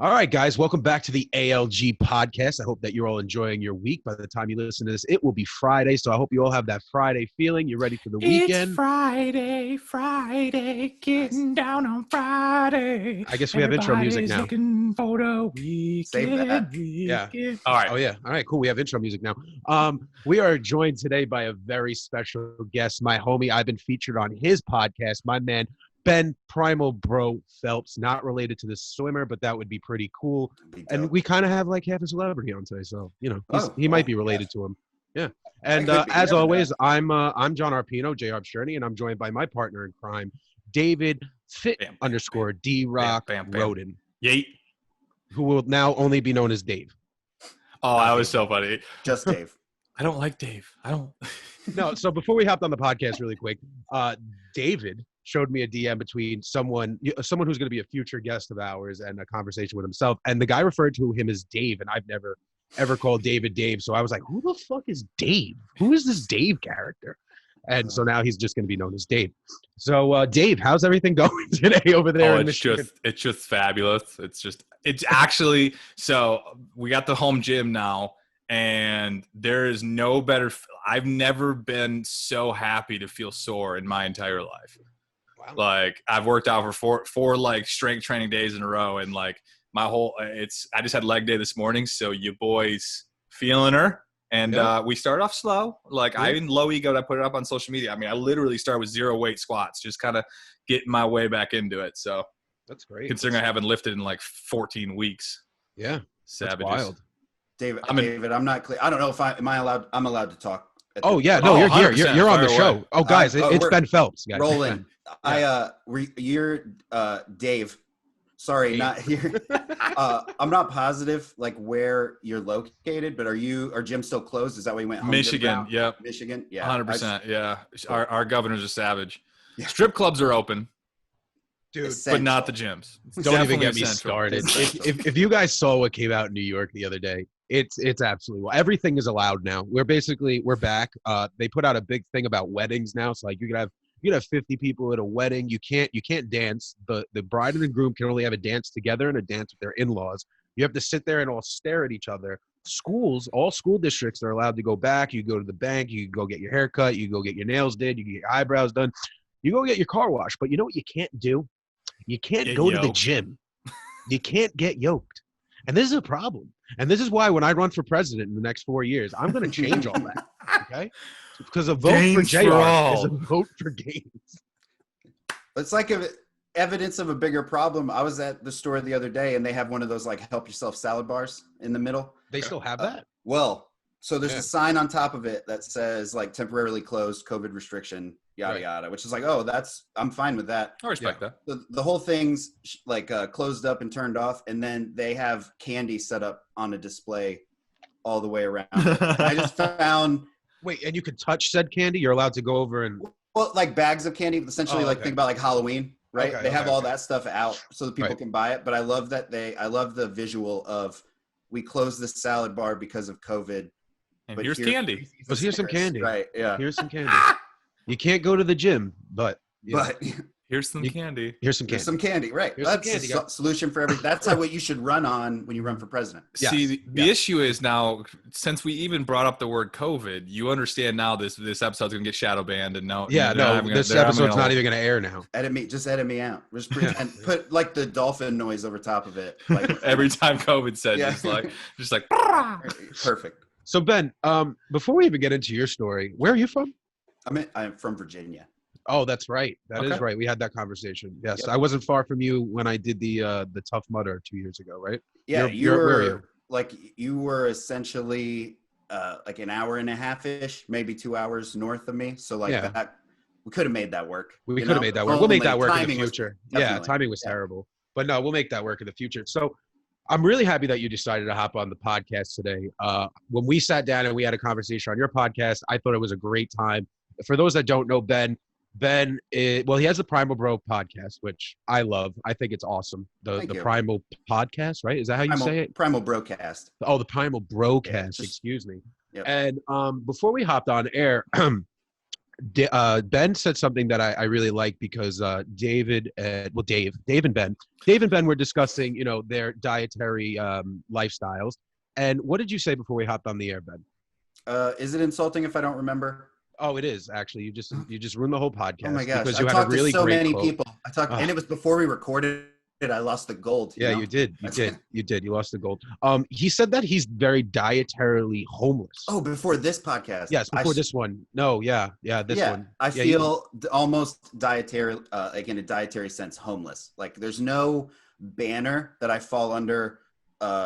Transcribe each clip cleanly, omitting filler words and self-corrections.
All right, guys, welcome back to the ALG podcast. I hope that you're all enjoying your week. By the time you listen to this, it will be Friday. So I hope you all have that Friday feeling. You're ready for the weekend. It's Friday, getting down on Friday. I guess we have intro music now. Looking for the weekend. Save that. Yeah. All right. Oh, yeah. All right, cool. We have intro music now. We are joined today by a very special guest, my homie. I've been featured on his podcast, my man, Ben PRIMALBRO Phelps, not related to the swimmer, but that would be pretty cool. And we kind of have like half a celebrity on today, so you know he might be related to him. Yeah. And as always, I'm John Arpino, J. Arpstrany, and I'm joined by my partner in crime, David Fit_D-Rock Roden. Yeet. Who will now only be known as Dave. Oh, that was so funny. Just Dave. I don't like Dave. I don't. No. So before we hopped on the podcast, really quick, David showed me a DM between someone who's going to be a future guest of ours and a conversation with himself. And the guy referred to him as Dave, and I've never, ever called David Dave. So I was like, who the fuck is Dave? Who is this Dave character? And so now he's just going to be known as Dave. So, Dave, how's everything going today over there in Michigan? It's just fabulous. It's actually, so we got the home gym now, and there is no better. I've never been so happy to feel sore in my entire life. Wow. Like I've worked out for four like strength training days in a row, and like my whole I just had leg day this morning, so you boys feeling her. And we started off slow. Like I in low ego, I put it up on social media. I mean, I literally started with 0 weight squats, just kind of getting my way back into it. So that's great. Considering I haven't lifted in like 14 weeks. Yeah, savages. That's wild. David, I'm not clear. I don't know if I'm allowed. I'm allowed to talk. Oh yeah, no, you're here. You're on the show. Oh, guys, it's Ben Phelps. Guys. Rolling. You're Dave. Sorry, Dave. not here. I'm not positive like where you're located, but are gyms still closed? Is that why you went home? Michigan, yep. Michigan, yeah. 100%, yeah. Our governors are savage. Yeah. Strip clubs are open. Dude, essential. But not the gyms. Don't even get me started. if you guys saw what came out in New York the other day, it's absolutely well. Everything is allowed now. We're back. They put out a big thing about weddings now. So like you could have 50 people at a wedding. You can't dance. The bride and the groom can only have a dance together and a dance with their in-laws. You have to sit there and all stare at each other. All school districts are allowed to go back. You go to the bank. You go get your hair cut. You go get your nails did. You get your eyebrows done. You go get your car washed. But you know what you can't do? You can't go to the gym. You can't get yoked. And this is a problem. And this is why when I run for president in the next 4 years, I'm going to change all that. Okay? Because a vote for JR is a vote for gains. It's like evidence of a bigger problem. I was at the store the other day, and they have one of those like help yourself salad bars in the middle. They still have that? So there's a sign on top of it that says like temporarily closed, COVID restriction, yada, yada, which is like, oh, I'm fine with that. I respect that. The whole thing's like closed up and turned off. And then they have candy set up on a display all the way around. I just found. Wait, and you can touch said candy? You're allowed to go over and. Well, like bags of candy, essentially think about like Halloween, right? They have all that stuff out so that people can buy it. But I love the visual of we closed this salad bar because of COVID. And here's candy. Here's some candy. Right, yeah. Here's some candy. You can't go to the gym, but here's some candy. Here's some candy. Here's some candy, right. That's a solution for everything. That's what you should run on when you run for president. Yes. See, the issue is now, since we even brought up the word COVID, you understand now this episode's going to get shadow banned. And this episode's not even going to air now. Just edit me out. Just pretend, put like the dolphin noise over top of it. Like, every time COVID said, just like. Perfect. So Ben, before we even get into your story, where are you from? I'm from Virginia. Oh, that's right. That is right. We had that conversation. Yes, yep. I wasn't far from you when I did the Tough Mudder 2 years ago, right? Yeah, where are you? Like you were essentially like an hour and a half-ish, maybe 2 hours north of me. So like that, we could have made that work. We could have made that work. We'll make that work in the future. Timing was terrible, but no, we'll make that work in the future. So I'm really happy that you decided to hop on the podcast today. When we sat down and we had a conversation on your podcast, I thought it was a great time. For those that don't know Ben he has the PRIMALBRO podcast, which I love. I think it's awesome. The Primal podcast, right? Is that how you say it? PRIMALBROCAST. Oh, the PRIMALBROCAST. Excuse me. Yep. And before we hopped on air, Ben said something that I really like because Dave and Ben were discussing, their dietary lifestyles. And what did you say before we hopped on the air, Ben? Is it insulting if I don't remember? Oh, it is actually. You just ruined the whole podcast. Oh my gosh! Because I you had a talked really to so great many quote. people. And it was before we recorded it. I lost the gold. Yeah, you did. You did. You lost the gold. He said that he's very dietarily homeless. Oh, before this podcast? Yes, before this one. No, this one. I feel almost dietary, like in a dietary sense, homeless. Like there's no banner that I fall under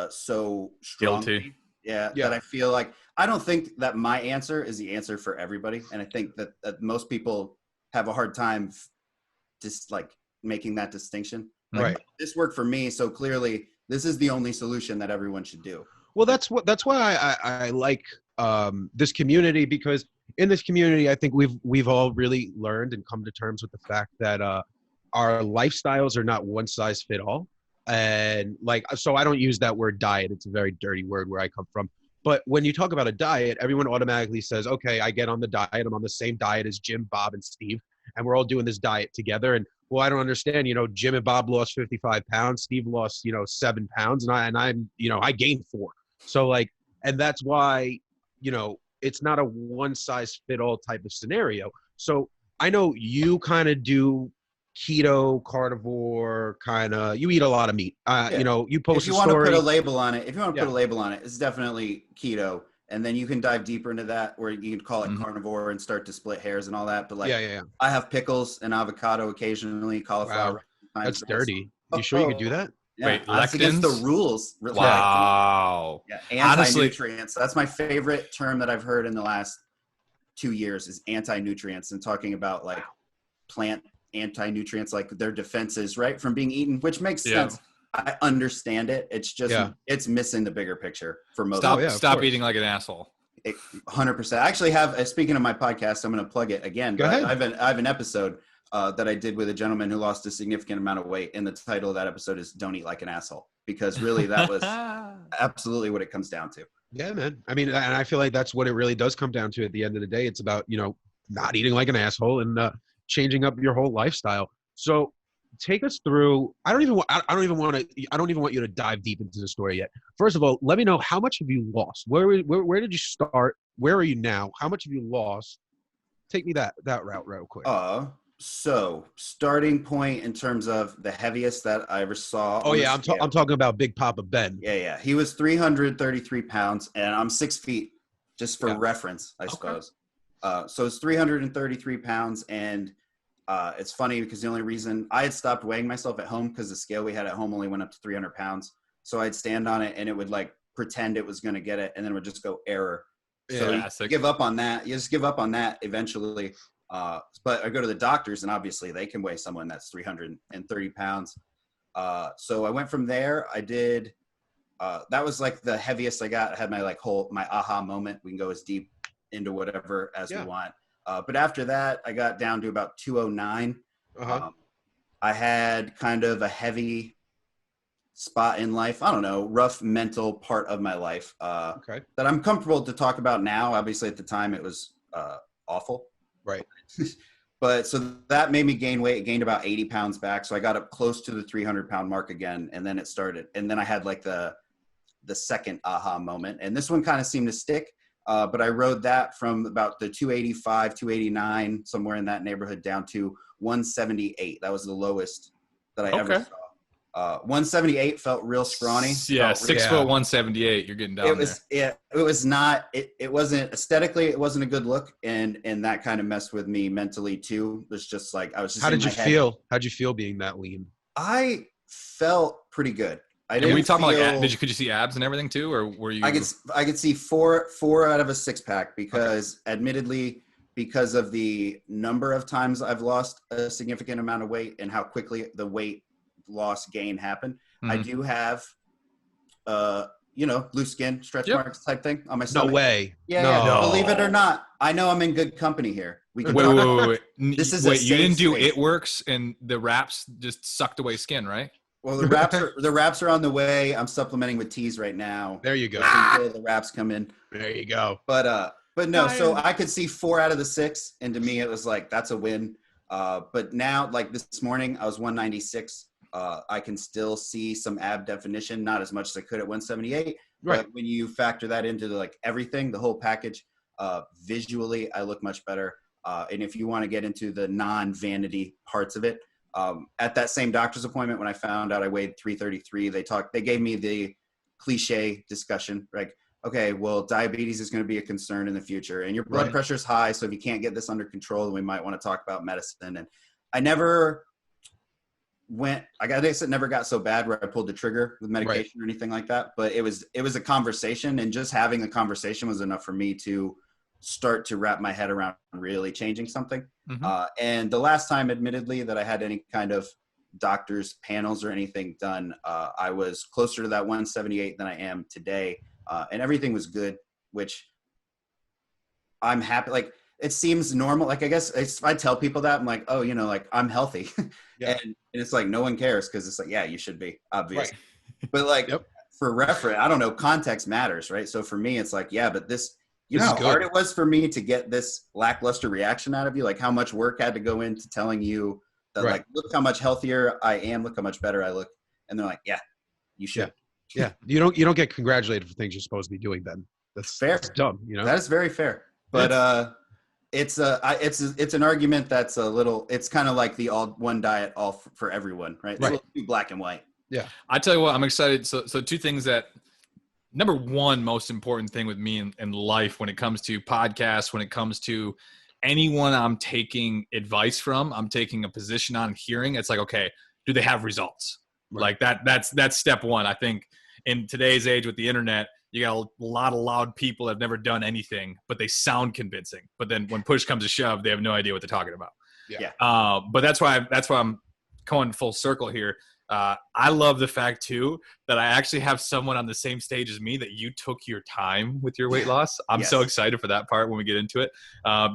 so strongly. Guilty. Yeah, that I feel like I don't think that my answer is the answer for everybody, and I think that most people have a hard time just like making that distinction. Like, right. This worked for me, so clearly this is the only solution that everyone should do. Well, that's why I like this community, because in this community, I think we've all really learned and come to terms with the fact that our lifestyles are not one size fit all. And so I don't use that word diet. It's a very dirty word where I come from. But when you talk about a diet, everyone automatically says, okay, I get on the diet. I'm on the same diet as Jim, Bob, and Steve. And we're all doing this diet together. And well, I don't understand, Jim and Bob lost 55 pounds. Steve lost, 7 pounds. And I'm, I gained 4. So and that's why, it's not a one size fit all type of scenario. So I know you kind of do keto, carnivore, you eat a lot of meat. You post if you want to put a label on it, it's definitely keto. And then you can dive deeper into that, where you can call it carnivore and start to split hairs and all that. But I have pickles and avocado occasionally, cauliflower. Wow. That's dirty. You sure you could do that? Yeah, wait, that's against the rules. Wow. Yeah, anti-nutrients. That's my favorite term that I've heard in the last 2 years is anti-nutrients, and talking about plant anti-nutrients, like their defenses, right, from being eaten, which makes sense. I understand it. It's just it's missing the bigger picture for most. Stop eating like an asshole. 100%. I actually have. Speaking of my podcast, I'm going to plug it again. Go ahead. I have an episode that I did with a gentleman who lost a significant amount of weight, and the title of that episode is "Don't Eat Like an Asshole," because really that was absolutely what it comes down to. Yeah, man. I mean, and I feel like that's what it really does come down to at the end of the day. It's about not eating like an asshole and changing up your whole lifestyle. So take us through. I don't even want you to dive deep into the story yet. First of all, let me know, how much have you lost? Where did you start? Where are you now? How much have you lost? Take me that route real quick. So starting point in terms of the heaviest that I ever saw. Oh yeah, I'm talking about Big Papa Ben. Yeah. He was 333 pounds, and I'm 6 feet, just for reference, I suppose. So it's 333 pounds, and it's funny because the only reason I had stopped weighing myself at home, because the scale we had at home only went up to 300 pounds. So I'd stand on it and it would pretend it was going to get it, and then it would just go error. So you give up on that. You just give up on that eventually. But I go to the doctors, and obviously they can weigh someone that's 330 pounds. So I went from there. I did, that was the heaviest I got. I had my my aha moment. We can go as deep into whatever as we want. But after that, I got down to about 209. I had kind of a heavy spot in life. I don't know, rough mental part of my life that I'm comfortable to talk about now. Obviously, at the time, it was awful. Right. But so that made me gain weight. It gained about 80 pounds back. So I got up close to the 300-pound mark again. And then it started. And then I had the second aha moment. And this one kind of seemed to stick. But I rode that from about the 285, 289, somewhere in that neighborhood, down to 178. That was the lowest that I ever saw. 178 felt real scrawny. Yeah, 6 foot 178. You're getting down there. It was not. It wasn't aesthetically. It wasn't a good look, and that kind of messed with me mentally too. It was just I was just. How did you feel? How'd you feel being that lean? I felt pretty good. Are we talking could you see abs and everything too, or were you? I could see four out of a 6-pack because, admittedly, because of the number of times I've lost a significant amount of weight and how quickly the weight loss gain happened. I do have loose skin, stretch marks type thing on my stomach. No way. Yeah. Believe it or not, I know I'm in good company here. We can wait. This is you didn't do It Works and the wraps just sucked away skin, right? Well, the wraps are on the way. I'm supplementing with teas right now. There you go. Until the wraps come in. There you go. But But no, so I could see 4 out of the 6, and to me it was like that's a win. But now, like this morning, I was 196. I can still see some ab definition, not as much as I could at 178. Right. But when you factor that into like everything, the whole package, visually, I look much better. And if you want to get into the non-vanity parts of it, at that same doctor's appointment, when I found out I weighed 333, they gave me the cliche discussion, like, okay, well, diabetes is going to be a concern in the future, and your blood pressure is high. So if you can't get this under control, then we might want to talk about medicine. And I never guess it never got so bad where I pulled the trigger with medication or anything like that. But it was a conversation, and just having a conversation was enough for me to start to wrap my head around really changing something. And the last time, admittedly, that I had any kind of doctors panels or anything done, I was closer to that 178 than I am today. And everything was good, which I'm happy. Like, it seems normal. Like, I guess if I tell people that, I'm like, oh, you know, like, I'm healthy. And it's like, no one cares, because it's like, yeah, you should be, obvious. But like, for reference, I don't know, context matters, right? So for me, it's like, yeah, but this, you know how hard it was for me to get this lackluster reaction out of you? Like, how much work had to go into telling you that, like, look how much healthier I am, look how much better I look. And they're like, yeah, you should. Yeah. You don't get congratulated for things you're supposed to be doing then. That's fair. That's dumb, you know? That is very fair. But it's an argument that's a little, it's kind of like the all one diet, all for everyone, right? It's a little too black and white. Yeah. I tell you what, I'm excited. So 2 things that, number one, most important thing with me in life when it comes to podcasts, when it comes to anyone I'm taking advice from, I'm taking a position on hearing, it's like, okay, do they have results? Like that's step one. I think in today's age with the internet, you got a lot of loud people that have never done anything, but they sound convincing. But then when push comes to shove, they have no idea what they're talking about. But that's why I'm going full circle here. I love the fact too that I actually have someone on the same stage as me, that you took your time with your weight loss. I'm so excited for that part when we get into it,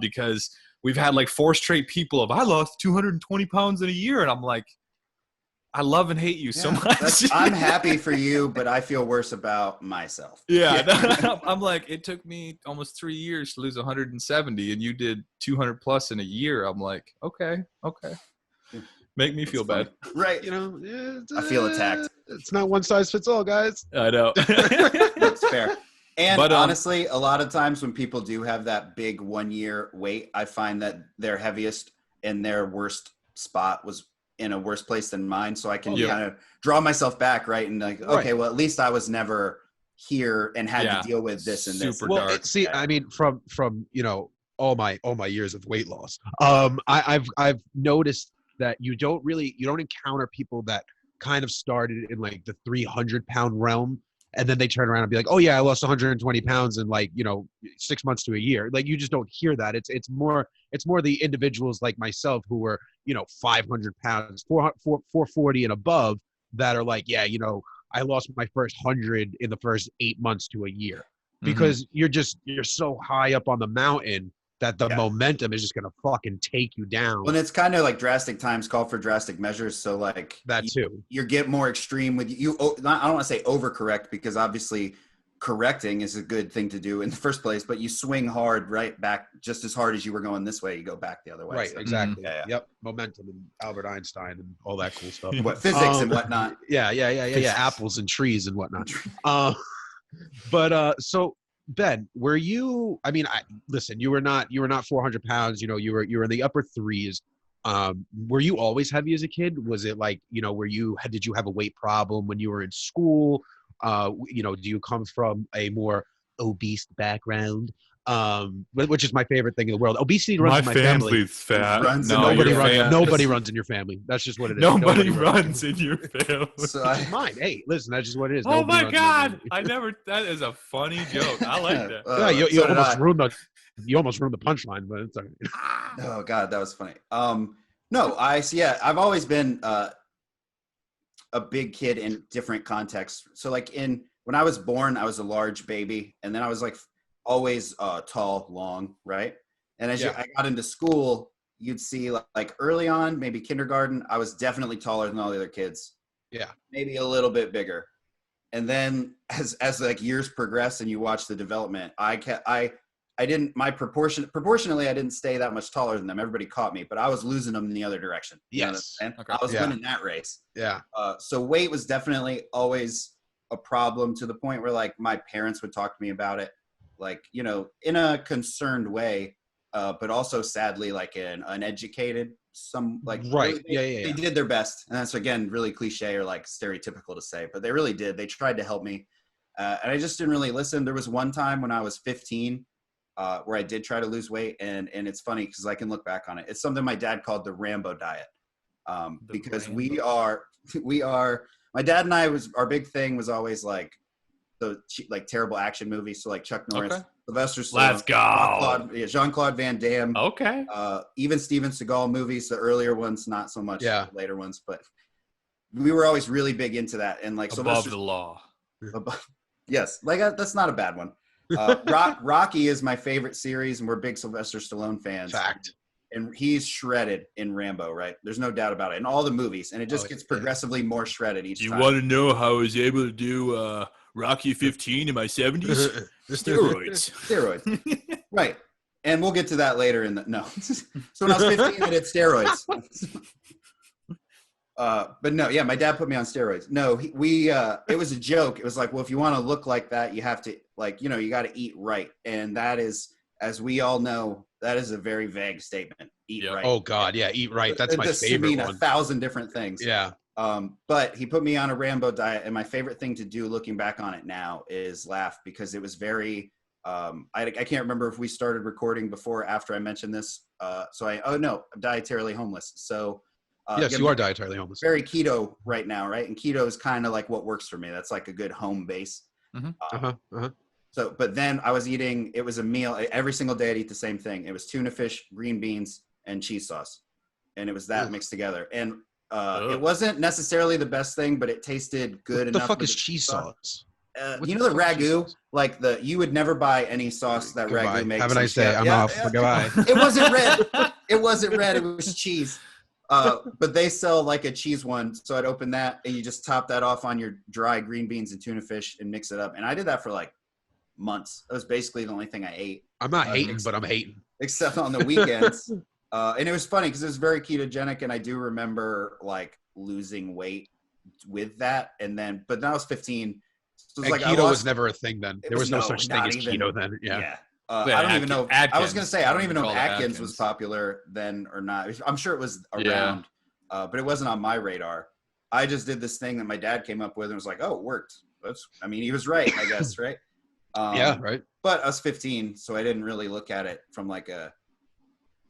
because we've had like 4 straight people of, I lost 220 pounds in a year. And I'm like, I love and hate you so much. I'm happy for you, but I feel worse about myself. I'm like, it took me almost 3 years to lose 170 and you did 200 plus in a year. I'm like, okay. Make me feel bad. Right. You know, I feel attacked. It's not one size fits all, guys. I know. That's fair. And honestly, a lot of times when people do have that big 1 year wait, I find that their heaviest and their worst spot was in a worse place than mine. So I can kind of draw myself back, right? And like, okay, well, at least I was never here and had to deal with this and this. Super dark. See, I mean, from you know, all my years of weight loss, I've noticed that you don't encounter people that kind of started in like the 300-pound realm, and then they turn around and be like, oh yeah, I lost 120 pounds in like, you know, 6 months to a year. Like, you just don't hear that. It's more the individuals like myself who were, you know, 500 pounds, 440 and above, that are like, yeah, you know, I lost my first 100 in the first 8 months to a year, because you're so high up on the mountain that the momentum is just going to fucking take you down. Well, and it's kind of like drastic times call for drastic measures. So like that too, you get more extreme with you. I don't want to say overcorrect, because obviously correcting is a good thing to do in the first place, but you swing hard right back, just as hard as you were going this way, you go back the other way. Right. So, exactly. Yep. Momentum and Albert Einstein and all that cool stuff. Physics and whatnot. Yeah. Apples and trees and whatnot. So Ben, were you, I mean, listen, you were not 400 pounds, you know, you were in the upper threes. Were you always heavy as a kid? Was it like, you know, did you have a weight problem when you were in school? You know, do you come from a more obese background? Which is my favorite thing in the world. Obesity runs in my family. Family's fat. Nobody runs in your family. That's just what it is. Nobody runs in your family. So mine. Hey, listen, that's just what it is. Oh my God. That is a funny joke. I like that. You almost ruined the punchline, but it's all right. Oh God, that was funny. No, I've always been a big kid in different contexts. So like when I was born, I was a large baby, and then I was like always tall, long, right? And as I got into school, you'd see like early on, maybe kindergarten, I was definitely taller than all the other kids. Yeah. Maybe a little bit bigger. And then as like years progress and you watch the development, I I didn't, proportionally, I didn't stay that much taller than them. Everybody caught me, but I was losing them in the other direction. Yes. And Okay. I was winning that race. Yeah. So weight was definitely always a problem, to the point where like my parents would talk to me about it, like, you know, in a concerned way, but also sadly, like an uneducated, right. Really, they did their best. And that's, again, really cliche or like stereotypical to say, but they really did. They tried to help me. And I just didn't really listen. There was one time when I was 15 where I did try to lose weight. And it's funny because I can look back on it. It's something my dad called the Rambo diet. Because Rambo. we are, my dad and I our big thing was always like like terrible action movies. So like Chuck Norris, Okay. Sylvester Stallone, Let's go. Jean-Claude Van Damme. Okay. Even Steven Seagal movies, the earlier ones, not so much Yeah. later ones, but we were always really big into that. And like Above the law. Yes, like that's not a bad one. Rocky is my favorite series, and we're big Sylvester Stallone fans. Fact. And he's shredded in Rambo, right? There's no doubt about it. In all the movies, and it just gets progressively more shredded each time. Do you want to know how I was able to do Rocky 15 in my 70s? Steroids. Right. And we'll get to that later no. So when I was 15, I did steroids. But no, yeah, my dad put me on steroids. No, it was a joke. It was like, well, if you want to look like that, you have to, like, you know, you got to eat right. And that is, as we all know, that is a very vague statement. Eat right. Oh God. Yeah. Eat right. That's my favorite mean one. 1,000 different things. Yeah. But he put me on a Rambo diet, and my favorite thing to do, looking back on it now, is laugh, because it was very, I can't remember if we started recording before or after I mentioned this. I'm dietarily homeless. So, yes, you are dietarily homeless. Very keto right now, right? And keto is kind of like what works for me. That's like a good home base. Mm-hmm. So, but then I was eating, it was a meal every single day. I'd eat the same thing. It was tuna fish, green beans, and cheese sauce. And it was that mixed together. And it wasn't necessarily the best thing, but it tasted good enough. What the fuck is cheese sauce? You know the ragu, like you would never buy any sauce that ragu makes. Have a nice day. I'm off. Goodbye. It wasn't red. It wasn't red. It was cheese. But they sell like a cheese one. So I'd open that, and you just top that off on your dry green beans and tuna fish and mix it up. And I did that for like months. That was basically the only thing I ate. I'm not hating, but I'm hating. Except on the weekends. And it was funny because it was very ketogenic, and I do remember like losing weight with that. And then, but then I was 15. So it was and keto was never a thing then. There was no such thing as keto then. Yeah. I don't even know. I was going to say, I don't even know if Atkins was popular then or not. I'm sure it was around, but it wasn't on my radar. I just did this thing that my dad came up with and was like, oh, it worked. He was right, I guess, right? Yeah, right. But I was 15, so I didn't really look at it from like a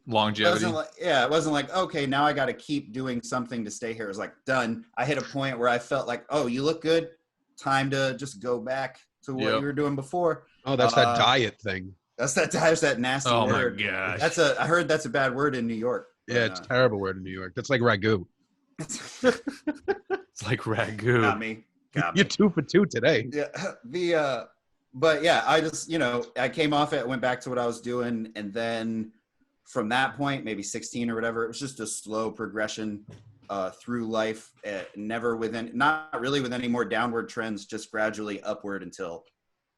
longevity. It wasn't like, okay, now I got to keep doing something to stay here. It was like, done. I hit a point where I felt like, oh, you look good. Time to just go back to what you were doing before. Oh, that's that diet thing. That's that nasty word. Oh my gosh. I heard that's a bad word in New York. Yeah, it's a terrible word in New York. That's like ragu. It's like ragu. Got me. You're 2 for 2 today. Yeah. But yeah, I just, I came off it, went back to what I was doing. And then from that point, maybe 16 or whatever, it was just a slow progression through life, not really with any more downward trends, just gradually upward until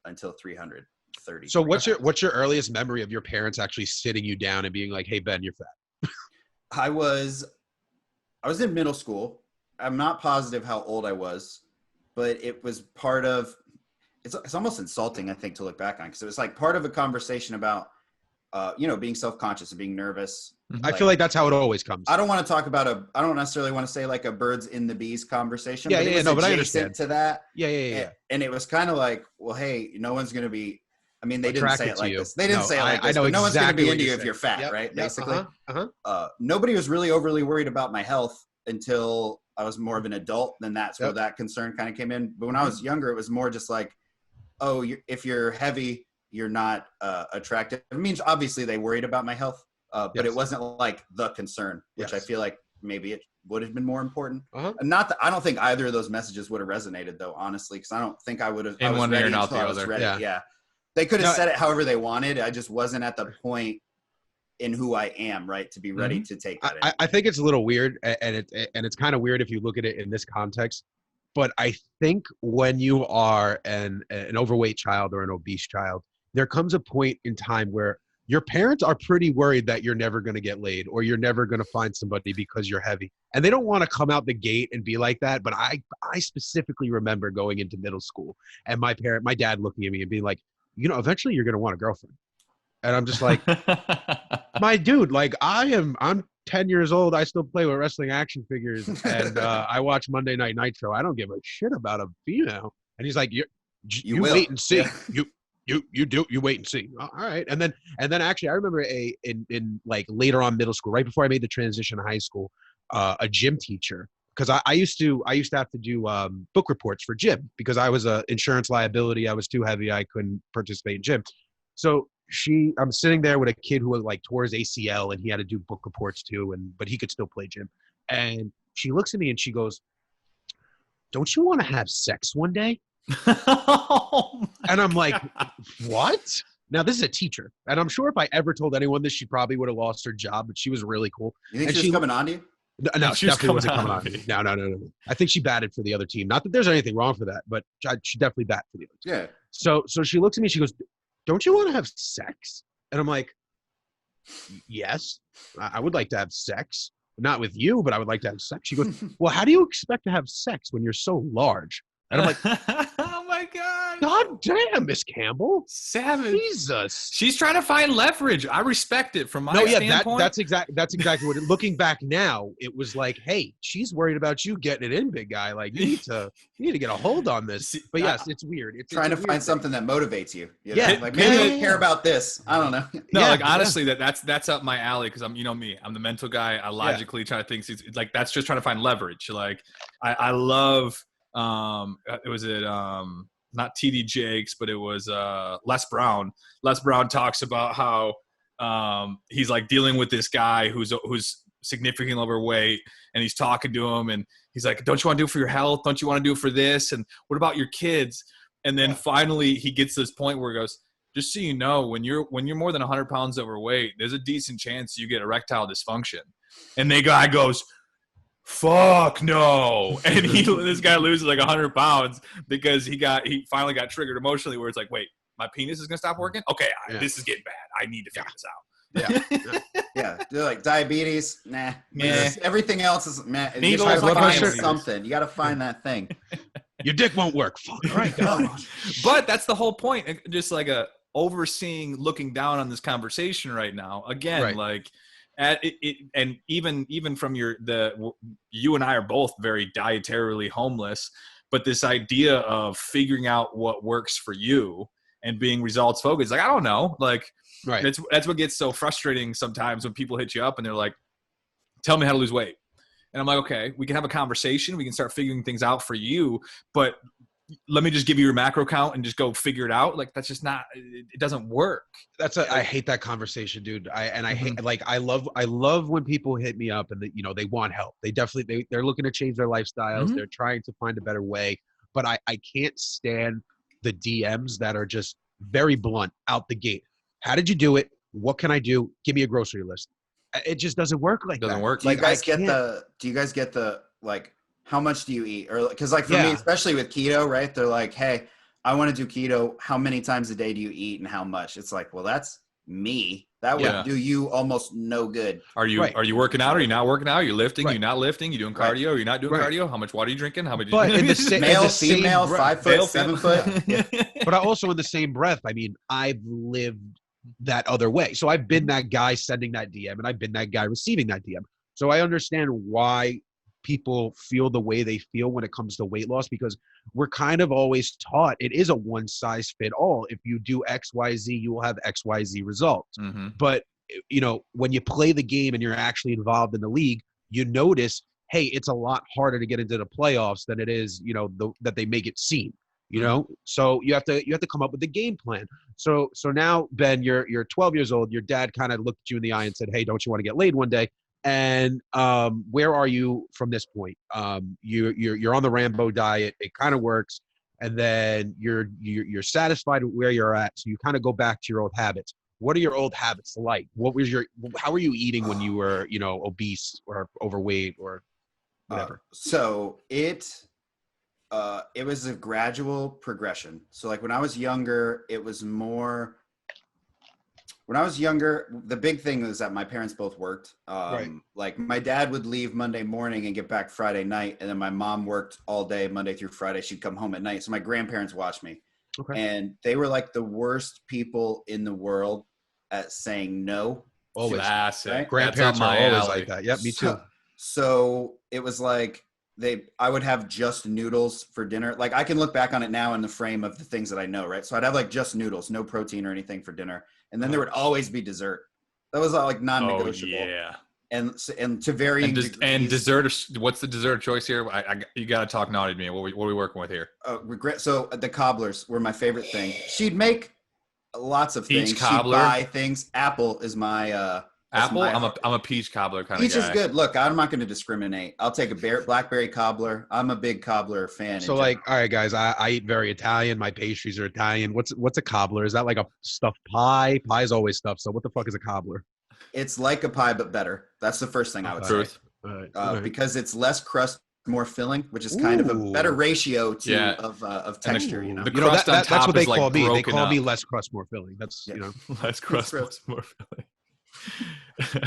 330. So what's your earliest memory of your parents actually sitting you down and being like, hey, Ben, you're fat? I was in middle school. I'm not positive how old I was, but it was part of, it's almost insulting, I think, to look back on, because it was like part of a conversation about, being self-conscious and being nervous. I feel like that's how it always comes. I don't want to talk about I don't necessarily want to say like a birds in the bees conversation. Yeah, but I understand. To that. Yeah. And it was kind of like, well, hey, no one's going to be, they didn't say it like this. They didn't say it like this. I know but no one's going to be into you saying. if you're fat, right? Basically. Uh-huh. Nobody was really overly worried about my health until I was more of an adult. Then that's where that concern kind of came in. But when I was younger, it was more just like, oh, if you're heavy, you're not attractive. It means obviously they worried about my health, but it wasn't like the concern, which I feel like maybe it would have been more important. And not that I don't think either of those messages would have resonated, though, honestly, because I don't think I would have. In one ear, not the other. Yeah. They could have said it however they wanted. I just wasn't at the point in who I am, right, to be ready to take that in. I think it's a little weird, and it's kind of weird if you look at it in this context. But I think when you are an overweight child or an obese child, there comes a point in time where your parents are pretty worried that you're never going to get laid or you're never going to find somebody because you're heavy. And they don't want to come out the gate and be like that. But I specifically remember going into middle school and my dad looking at me and being like, eventually you're going to want a girlfriend. And I'm just like, my dude, like I'm 10 years old. I still play with wrestling action figures and I watch Monday Night Nitro. I don't give a shit about a female. And he's like, you wait and see. Yeah. You wait and see. All right. And then actually I remember in like later on middle school, right before I made the transition to high school, a gym teacher, because I used to have to do book reports for gym because I was a insurance liability. I was too heavy. I couldn't participate in gym. So I'm sitting there with a kid who like tore his ACL and he had to do book reports too, but he could still play gym. And she looks at me and she goes, "Don't you want to have sex one day?" And I'm like, what? Now, this is a teacher. And I'm sure if I ever told anyone this, she probably would have lost her job, but she was really cool. You think she was coming on to you? No, she definitely wasn't coming on to me. No. I think she batted for the other team. Not that there's anything wrong for that, but she definitely batted for the other team. Yeah. So she looks at me, she goes, "Don't you want to have sex?" And I'm like, "Yes, I would like to have sex. Not with you, but I would like to have sex." She goes, "Well, how do you expect to have sex when you're so large?" And I'm like, oh my God. God damn, Miss Campbell. Savage. Jesus. She's trying to find leverage. I respect it from my standpoint. That's exactly what looking back now, it was like, hey, she's worried about you getting it in, big guy. Like you need to get a hold on this. But yes, it's weird. It's trying to find something that motivates you. Yeah. Like maybe I care about this. I don't know. No, honestly, that's up my alley because I'm me. I'm the mental guy. I logically try to think like that's just trying to find leverage. Like I love it was not TD Jakes, but it was Les Brown. Les Brown talks about how he's like dealing with this guy who's significantly overweight, and he's talking to him, and he's like, "Don't you want to do it for your health? Don't you want to do it for this? And what about your kids?" And then finally he gets to this point where he goes, "Just so you know, when you're more than 100 pounds overweight, there's a decent chance you get erectile dysfunction." And the guy goes, "Fuck no!" And this guy loses like 100 pounds because he finally got triggered emotionally, where it's like, wait, my penis is gonna stop working? Okay, this is getting bad. I need to figure this out. Yeah. They're like diabetes, nah. Everything else is meh. You Needles, gotta find something. You gotta find that thing. Your dick won't work. Fuck. All right, go. But that's the whole point. Just like looking down on this conversation right now. Again, like. And even from you and I are both very dietarily homeless, but this idea of figuring out what works for you and being results focused, like I don't know, like that's what gets so frustrating sometimes when people hit you up and they're like, "Tell me how to lose weight," and I'm like, okay, we can have a conversation, we can start figuring things out for you, but let me just give you your macro count and just go figure it out. Like that's just not, it doesn't work. I hate that conversation, dude. I hate, like, I love when people hit me up and they want help. They're looking to change their lifestyles. They're trying to find a better way, but I can't stand the DMs that are just very blunt out the gate. How did you do it? What can I do? Give me a grocery list. It just doesn't work like that. Doesn't work. Do you guys get the like, how much do you eat? Or because like for me, especially with keto, right? They're like, "Hey, I want to do keto. How many times a day do you eat and how much?" It's like, well, that's me. That would do you almost no good. Are you working out? Are you not working out? Are you lifting? Are you not lifting? You doing cardio? Are you not doing cardio? How much water are you drinking? How much? But in the male, female, 5 foot, 7 foot. But also in the same breath, I mean, I've lived that other way. So I've been that guy sending that DM, and I've been that guy receiving that DM. So I understand why people feel the way they feel when it comes to weight loss, because we're kind of always taught it is a one size fit all. If you do XYZ, you will have XYZ results. But when you play the game and you're actually involved in the league, you notice, hey, it's a lot harder to get into the playoffs than it is, that they make it seem. So you have to come up with a game plan. So now, Ben, you're 12 years old. Your dad kind of looked at you in the eye and said, "Hey, don't you want to get laid one day?" And where are you from this point? You're on the Rambo diet. It kind of works, and then you're satisfied with where you're at. So you kind of go back to your old habits. What are your old habits like? How were you eating when you were obese or overweight or whatever? So it was a gradual progression. So like when I was younger, it was more when I was younger, the big thing was that my parents both worked. Right. Like my dad would leave Monday morning and get back Friday night. And then my mom worked all day, Monday through Friday. She'd come home at night. So my grandparents watched me. Okay. And they were like the worst people in the world at saying no. Always. Classic. Right? Grandparents are always like that. Yep, me too. So it was like I would have just noodles for dinner. Like I can look back on it now in the frame of the things that I know, right? So I'd have like just noodles, no protein or anything for dinner. And then there would always be dessert. That was like non-negotiable. Oh, yeah. And to varying degrees. And dessert, what's the dessert choice here? You got to talk naughty to me. What are we working with here? So the cobblers were my favorite thing. She'd make lots of Peach things. cobbler? She'd buy things. Apple is my Apple? I'm a peach cobbler kind of guy. Peach is good. Look, I'm not going to discriminate. I'll take a blackberry cobbler. I'm a big cobbler fan. So like, all right, guys, I eat very Italian. My pastries are Italian. What's a cobbler? Is that like a stuffed pie? Pie's always stuffed. So what the fuck is a cobbler? It's like a pie, but better. That's the first thing I would say. All right. Because it's less crust, more filling, which is kind of a better ratio of texture. You know, the crust on top that's what they is like call me. They call up. me less crust, more filling. That's you know, less crust, more filling.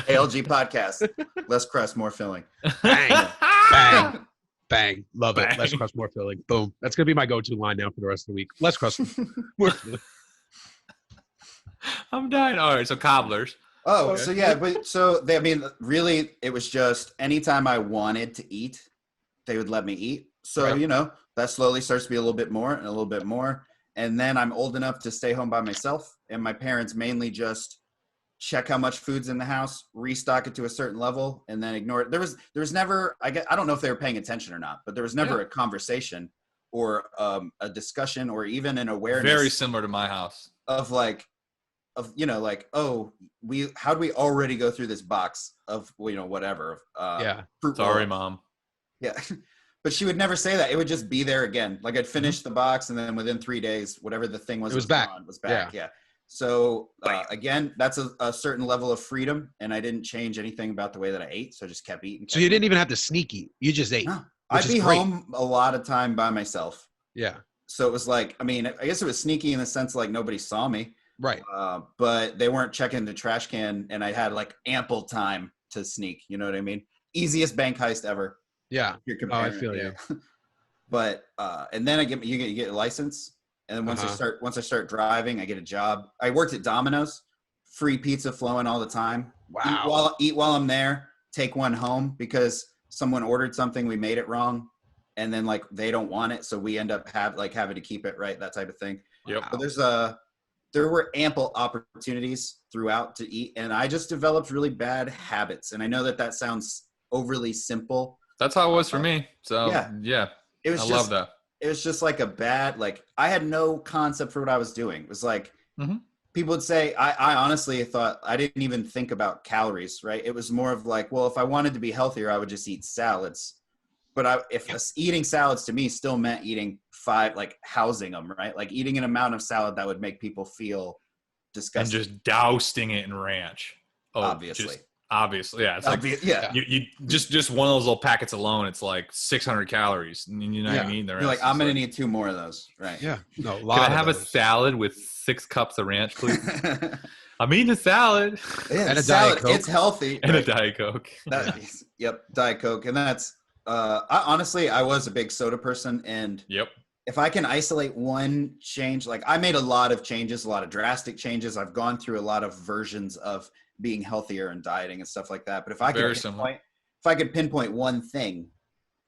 ALG podcast, less crust, more filling. Bang, bang, bang. Love it. Less crust, more filling. Boom. That's gonna be my go-to line now for the rest of the week. Less crust, more filling. I'm dying. All right, so cobblers. Oh, okay. So yeah, but really, it was just anytime I wanted to eat, they would let me eat. So, you know, that slowly starts to be a little bit more and a little bit more. And then I'm old enough to stay home by myself. And my parents mainly just check how much food's in the house, restock it to a certain level, and then ignore it. There was never, I don't know if they were paying attention or not, but there was never a conversation or a discussion or even an awareness. Very similar to my house. Of you know, like, oh, how do we already go through this box of, you know, whatever. Sorry, Mom. Yeah. But she would never say that. It would just be there again. Like I'd finish the box and then within 3 days, whatever the thing was, it was back. Yeah. So again, that's a certain level of freedom. And I didn't change anything about the way that I ate. So I just kept eating. So you didn't even have to sneak eat. You just ate. No. I'd be home a lot of time by myself. Yeah. So it was like, I mean, I guess it was sneaky in the sense like nobody saw me. Right. But they weren't checking the trash can and I had like ample time to sneak. You know what I mean? Easiest bank heist ever. Yeah. I feel you. But and then you get a license. And then once I start driving, I get a job. I worked at Domino's, free pizza flowing all the time. Wow. Eat while I'm there, take one home because someone ordered something, we made it wrong. And then like they don't want it. So we end up having to keep it, right? That type of thing. Yep. But there were ample opportunities throughout to eat. And I just developed really bad habits. And I know that sounds overly simple. That's how it was for me. So yeah. I love that. It was just like a bad, like I had no concept for what I was doing. It was like, people would say, I honestly thought I didn't even think about calories, right? It was more of like, well, if I wanted to be healthier, I would just eat salads. But eating salads to me still meant eating housing them, right? Like eating an amount of salad that would make people feel disgusting. And just dousing it in ranch. Oh, obviously. Yeah. It's you just one of those little packets alone, it's like 600 calories. And you're not even eating the rest. You're like, I'm going to need 2 more of those. Right. Yeah. No, Can I have a salad with 6 cups of ranch, please? I'm eating a salad. Yeah, and a Diet Coke. It's healthy. And a Diet Coke. Yep. Diet Coke. And that's, I was a big soda person. And if I can isolate one change, like I made a lot of changes, a lot of drastic changes. I've gone through a lot of versions of being healthier and dieting and stuff like that. But if I could pinpoint one thing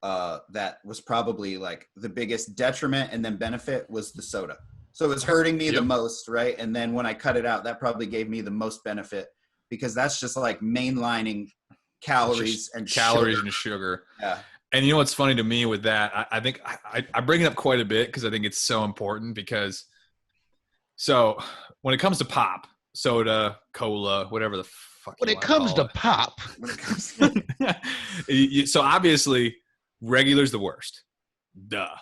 that was probably like the biggest detriment and then benefit was the soda. So it was hurting me the most, right? And then when I cut it out, that probably gave me the most benefit because that's just like mainlining calories and sugar. Yeah. And you know what's funny to me with that? I think I bring it up quite a bit because I think it's so important because so when it comes to pop, soda, cola, whatever the fuck. When it comes to pop. So obviously regular's the worst. Duh.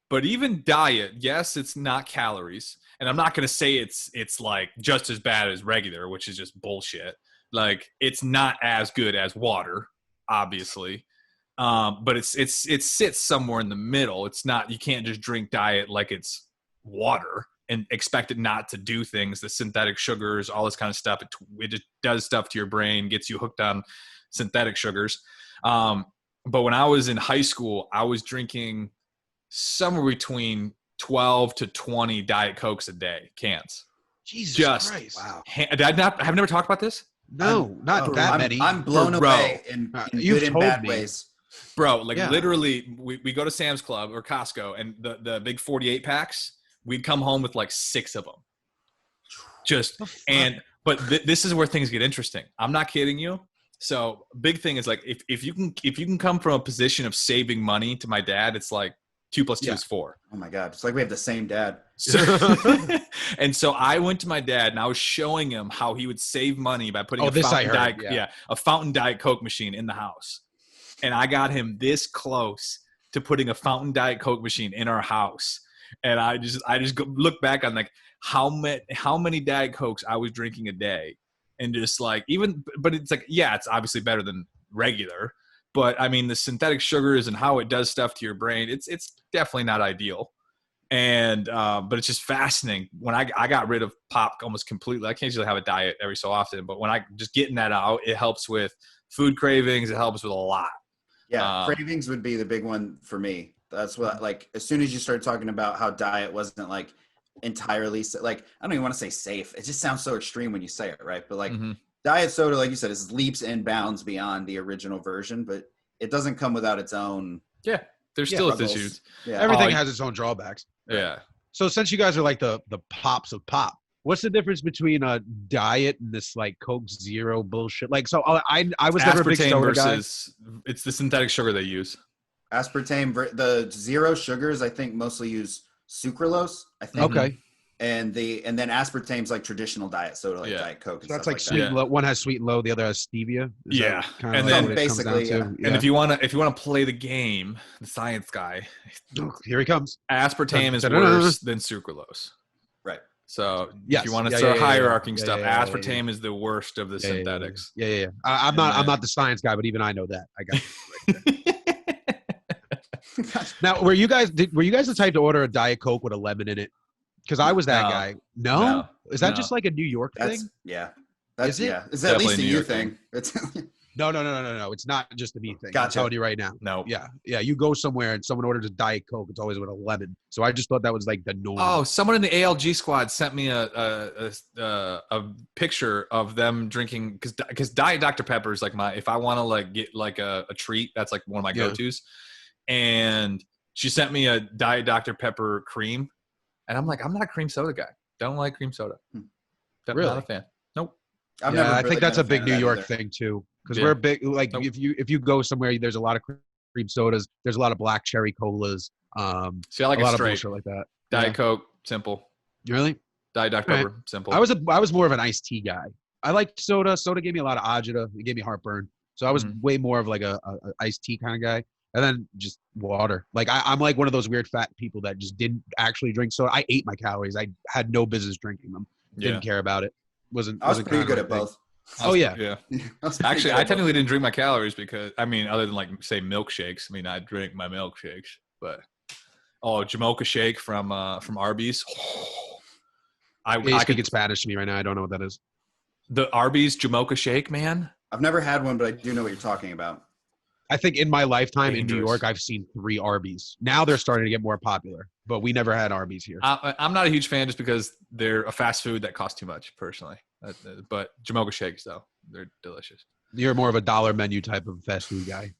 But even diet, yes, it's not calories. And I'm not going to say it's like just as bad as regular, which is just bullshit. Like it's not as good as water, obviously. But it sits somewhere in the middle. It's not, you can't just drink diet like it's water and expect it not to do things. The synthetic sugars, all this kind of stuff, it just does stuff to your brain, gets you hooked on synthetic sugars. But when I was in high school, I was drinking somewhere between 12 to 20 Diet Cokes a day, cans. Jesus Christ. Wow. I've never talked about this. No, not that many. I'm blown away in good and bad ways. Bro, literally, we go to Sam's Club or Costco, and the big 48 packs, we'd come home with like 6 of them. But this is where things get interesting. I'm not kidding you. So big thing is like, if you can come from a position of saving money to my dad, it's like 2 + 2 is 4. Oh my God. It's like we have the same dad. And so I went to my dad and I was showing him how he would save money by putting a fountain Diet Coke machine in the house. And I got him this close to putting a fountain Diet Coke machine in our house. And I just look back on like how many Diet Cokes I was drinking a day. And just like, but it's like, yeah, it's obviously better than regular, but I mean the synthetic sugars and how it does stuff to your brain, it's definitely not ideal. And, but it's just fascinating. When I got rid of pop almost completely, I can't usually have a diet every so often, but when I just getting that out, it helps with food cravings. It helps with a lot. Yeah. Cravings would be the big one for me. That's what, like, as soon as you start talking about how diet wasn't like entirely, like, I don't even want to say safe. It just sounds so extreme when you say it, right? But like diet soda, like you said, is leaps and bounds beyond the original version, but it doesn't come without its own. Yeah. There's still issues. Yeah. Everything has its own drawbacks. Yeah. So since you guys are like the pops of pop, what's the difference between a diet and this like Coke Zero bullshit? Like, so I was never a big soda guy. It's the synthetic sugar they use. Aspartame, the zero sugars, I think mostly use sucralose, I think. Okay. And then aspartame's like traditional diet soda, like Diet Coke. So that's like sweet and low. One has sweet and low, the other has stevia. And then basically, and if you want to play the game, the science guy, here he comes. Aspartame is worse than sucralose. Right. So if you want to start hierarchying stuff, aspartame is the worst of the synthetics. Yeah. I'm not the science guy, but even I know that. I got it. Now, were you guys the type to order a Diet Coke with a lemon in it? Because I was that guy. No? Is that just like a New York thing? Yeah. Is it? Yeah. It's at least a you thing. No. It's not just a me thing. Gotcha. I'm telling you right now. No. Yeah. You go somewhere and someone orders a Diet Coke. It's always with a lemon. So I just thought that was like the norm. Oh, someone in the ALG squad sent me a picture of them drinking because Diet Dr. Pepper is like if I want to like get like a treat, that's like one of my go-tos. And she sent me a Diet Dr. Pepper cream. And I'm like, I'm not a cream soda guy. Don't like cream soda. Really? Not a fan. Nope. I think that's a big New York thing too. Because we're big. Like if you go somewhere, there's a lot of cream sodas. There's a lot of black cherry colas. See, I like a lot straight. of bullshit like that. Diet Coke, simple. Really? Diet Dr. Pepper, simple. I was more of an iced tea guy. I liked soda. Soda gave me a lot of agita. It gave me heartburn. So I was way more of like a iced tea kind of guy. And then just water. Like I'm like one of those weird fat people that just didn't actually drink soda. I ate my calories. I had no business drinking them. Didn't care about it. I was pretty good at both. Yeah. Actually, I technically didn't drink my calories because other than like say milkshakes. I mean, I drink my milkshakes, but Jamocha shake from Arby's. I could get Spanish to me right now. I don't know what that is. The Arby's Jamocha shake, man. I've never had one, but I do know what you're talking about. I think in my lifetime in New York, I've seen 3 Arby's. Now they're starting to get more popular, but we never had Arby's here. I'm not a huge fan just because they're a fast food that costs too much, personally. But Jamocha shakes, though, they're delicious. You're more of a dollar menu type of fast food guy.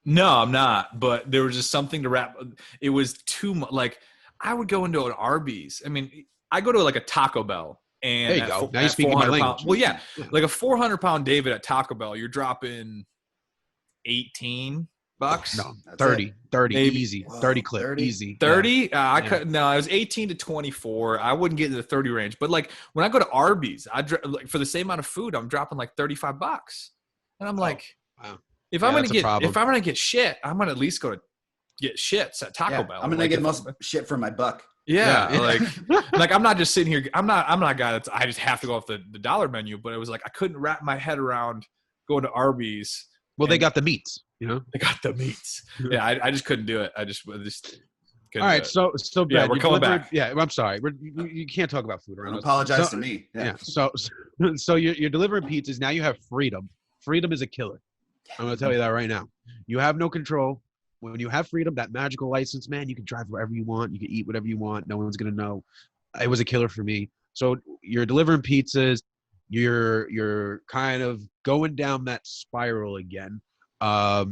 No, I'm not. But there was just something to wrap. It was too much. Like, I would go into an Arby's. I mean, I go to like a Taco Bell. And there you go. Now you're speaking my language. Well, yeah. Like a 400-pound David at Taco Bell, you're dropping $18. No, 30 maybe. Easy. 30 clip 30? Easy. 30? I was 18 to 24. I wouldn't get into the 30 range. But like when I go to Arby's, like for the same amount of food, I'm dropping like $35. And I'm like, wow. If I'm gonna get shit, I'm gonna at least go to get shits at Taco Bell. I'm gonna get most shit for my buck. Yeah. Like I'm not just sitting here. I'm not a guy that's I just have to go off the dollar menu. But it was like I couldn't wrap my head around going to Arby's. Well, they got the meats, you know. They got the meats. Yeah, I just couldn't do it. couldn't All do right, it. so Yeah, Ben, we're you coming delivered. back. Yeah, I'm sorry. You can't talk about food around Don't us. apologize So- to me. Yeah. So you're delivering pizzas. Now you have freedom. Freedom is a killer. I'm gonna tell you that right now. You have no control. When you have freedom, that magical license, man, you can drive wherever you want. You can eat whatever you want. No one's gonna know. It was a killer for me. So you're delivering pizzas. You're kind of going down that spiral again. Are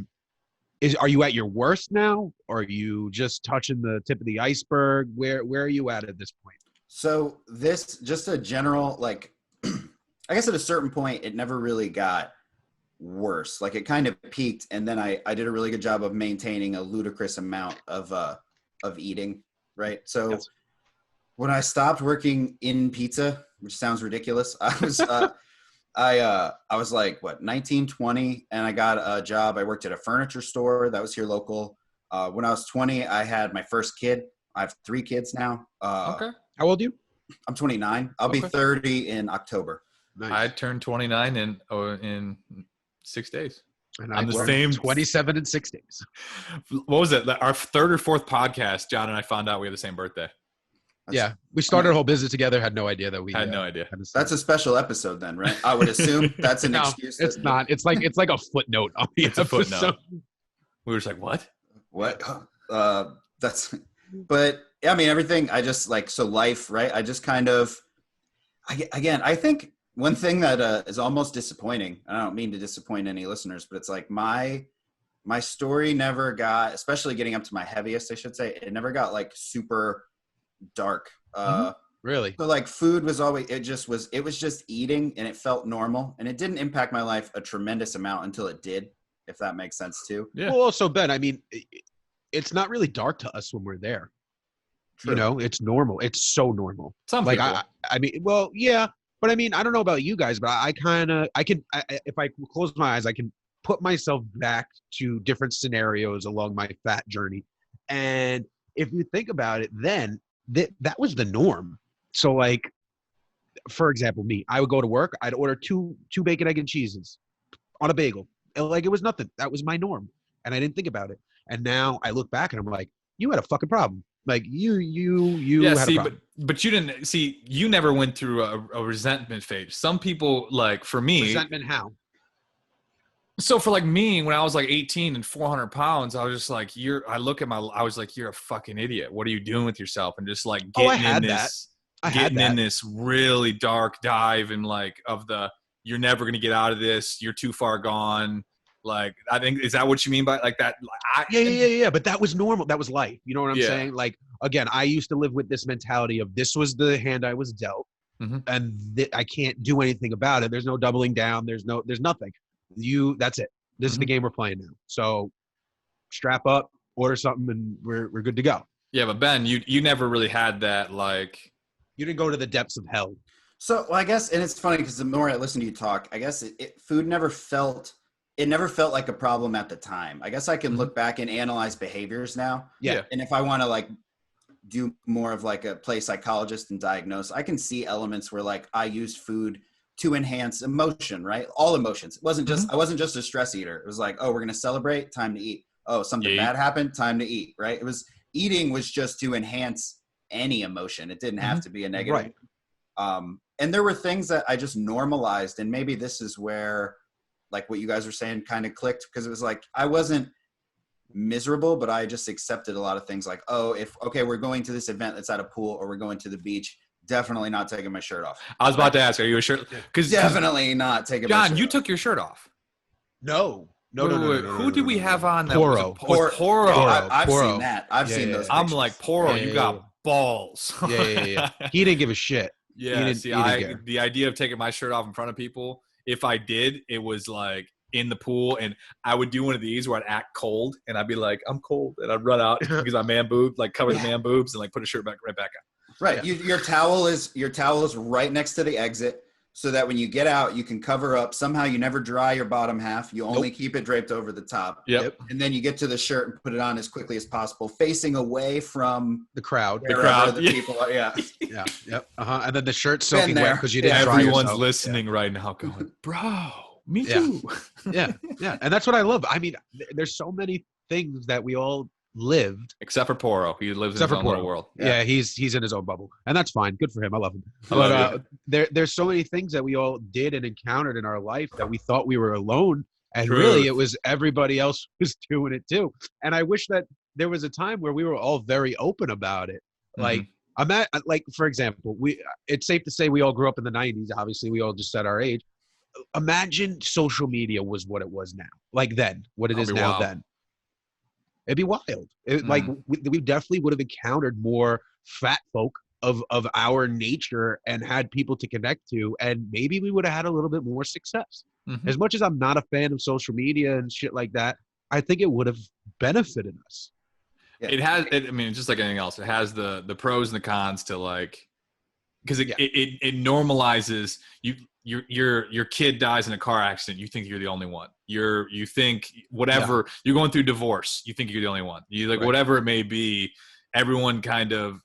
you at your worst now, or are you just touching the tip of the iceberg? Where are you at this point? So this just a general like, I guess at a certain point it never really got worse. Like it kind of peaked, and then I did a really good job of maintaining a ludicrous amount of eating. Right. So Yes. when I stopped working in pizza, which sounds ridiculous, I was I was like, what, 19, 20, and I got a job. I worked at a furniture store that was here local. When I was 20, I had my first kid. I have 3 kids now. Okay. How old are you? I'm 29. I'll be Okay. 30 in October. Nice. I turned 29 in 6 days. And I'm I the turned same- 27 in 6 days. What was it? Our 3rd or 4th podcast, John and I found out we had the same birthday. Yeah, we started a whole business together. Had no idea that we Had no idea. had the same- That's a special episode then, right? I would assume that's an No, excuse. it's not. It's like a footnote on the It's a episode. footnote. We were just like, what? What? That's, but I mean, everything I just like, so life, right? I just kind of, I think one thing that is almost disappointing, and I don't mean to disappoint any listeners, but it's like my story never got, especially getting up to my heaviest, I should say, it never got like super dark. Really? So like food was always, it was just eating, and it felt normal, and it didn't impact my life a tremendous amount until it did, if that makes sense too. Yeah. Well, also, Ben, I mean, it's not really dark to us when we're there. True. You know, it's normal. It's so normal. Some Like people. I mean, well, yeah, but I mean, I don't know about you guys, but I if I close my eyes, I can put myself back to different scenarios along my fat journey, and if you think about it, then that was the norm. So, like, for example, me, I would go to work, I'd order two bacon, egg, and cheeses on a bagel, and like it was nothing. That was my norm, and I didn't think about it. And now I look back and I'm like, you had a fucking problem. Like you Yeah, had see, a problem. but you didn't see. You never went through a resentment phase. Some people, like for me, Resentment how? So for like me, when I was like 18 and 400 pounds, I was just like, I was like, you're a fucking idiot. What are you doing with yourself? And just like Oh, I getting had in that. this, I had getting in that. this really dark dive and like you're never going to get out of this. You're too far gone. Like, I think, is that what you mean by like that? Like, Yeah. But that was normal. That was life. You know what I'm Yeah. saying? Like, again, I used to live with this mentality of this was the hand I was dealt, Mhm. and I can't do anything about it. There's no doubling down. There's nothing. That's it. This is the game we're playing now. So strap up, order something, and we're good to go. Yeah, but Ben, you never really had that, like, You didn't go to the depths of hell. So well, I guess, and it's funny because the more I listen to you talk, I guess food never felt like a problem at the time. I guess I can look back and analyze behaviors now. Yeah. And if I want to like do more of like a play psychologist and diagnose, I can see elements where like I used food to enhance emotion, right? All emotions. It wasn't just, I wasn't just a stress eater. It was like, oh, we're going to celebrate, time to eat. Oh, something bad happened, time to eat, right? Eating was just to enhance any emotion. It didn't have to be a negative. Right. And there were things that I just normalized. And maybe this is where like what you guys were saying kind of clicked, because it was like, I wasn't miserable, but I just accepted a lot of things like, oh, we're going to this event that's at a pool, or we're going to the beach, definitely not taking my shirt off. I was about to ask, are you a shirt? Because Definitely not taking my shirt John, you off. took your shirt off. No. Wait. Who did we have on that? Poro. Poro. I've Poro. seen that. I've seen those I'm pictures. like, Poro, Yeah, you yeah, got yeah. balls. Yeah. He didn't give a shit. Yeah, He didn't care. the idea of taking my shirt off in front of people, if I did, it was like in the pool, and I would do one of these where I'd act cold, and I'd be like, I'm cold, and I'd run out because I'm man boobed, like cover the man boobs, and like put a shirt right back on. Right. Yeah. Your towel is right next to the exit, so that when you get out, you can cover up. Somehow you never dry your bottom half. You only keep it draped over the top. Yep. And then you get to the shirt and put it on as quickly as possible, facing away from The crowd. The crowd. The people are. Yeah. Yeah. Yep. And then the shirt's Been soaking there. wet because you didn't dry Everyone's yourself. listening right now going, bro, me Yeah. too. Yeah. And that's what I love. I mean, there's so many things that we all lived. Except for Poro. He lives in Except his for own little Poro. world. Yeah, he's in his own bubble. And that's fine. Good for him. I love him. I love But there's so many things that we all did and encountered in our life that we thought we were alone. And really, it was everybody else was doing it too. And I wish that there was a time where we were all very open about it. Like, like for example, it's safe to say we all grew up in the 90s. Obviously, we all just said our age. Imagine social media was what it was now. Like then, what it is now wild. then. It'd be wild. Like we definitely would have encountered more fat folk of our nature and had people to connect to, and maybe we would have had a little bit more success. As much as I'm not a fan of social media and shit like that, I think it would have benefited us. Yeah. It has. I mean, just like anything else, it has the pros and the cons to like, because it normalizes you. Your kid dies in a car accident. You think you're the only one. You think whatever you're going through divorce. You think you're the only one. You like whatever it may be. Everyone kind of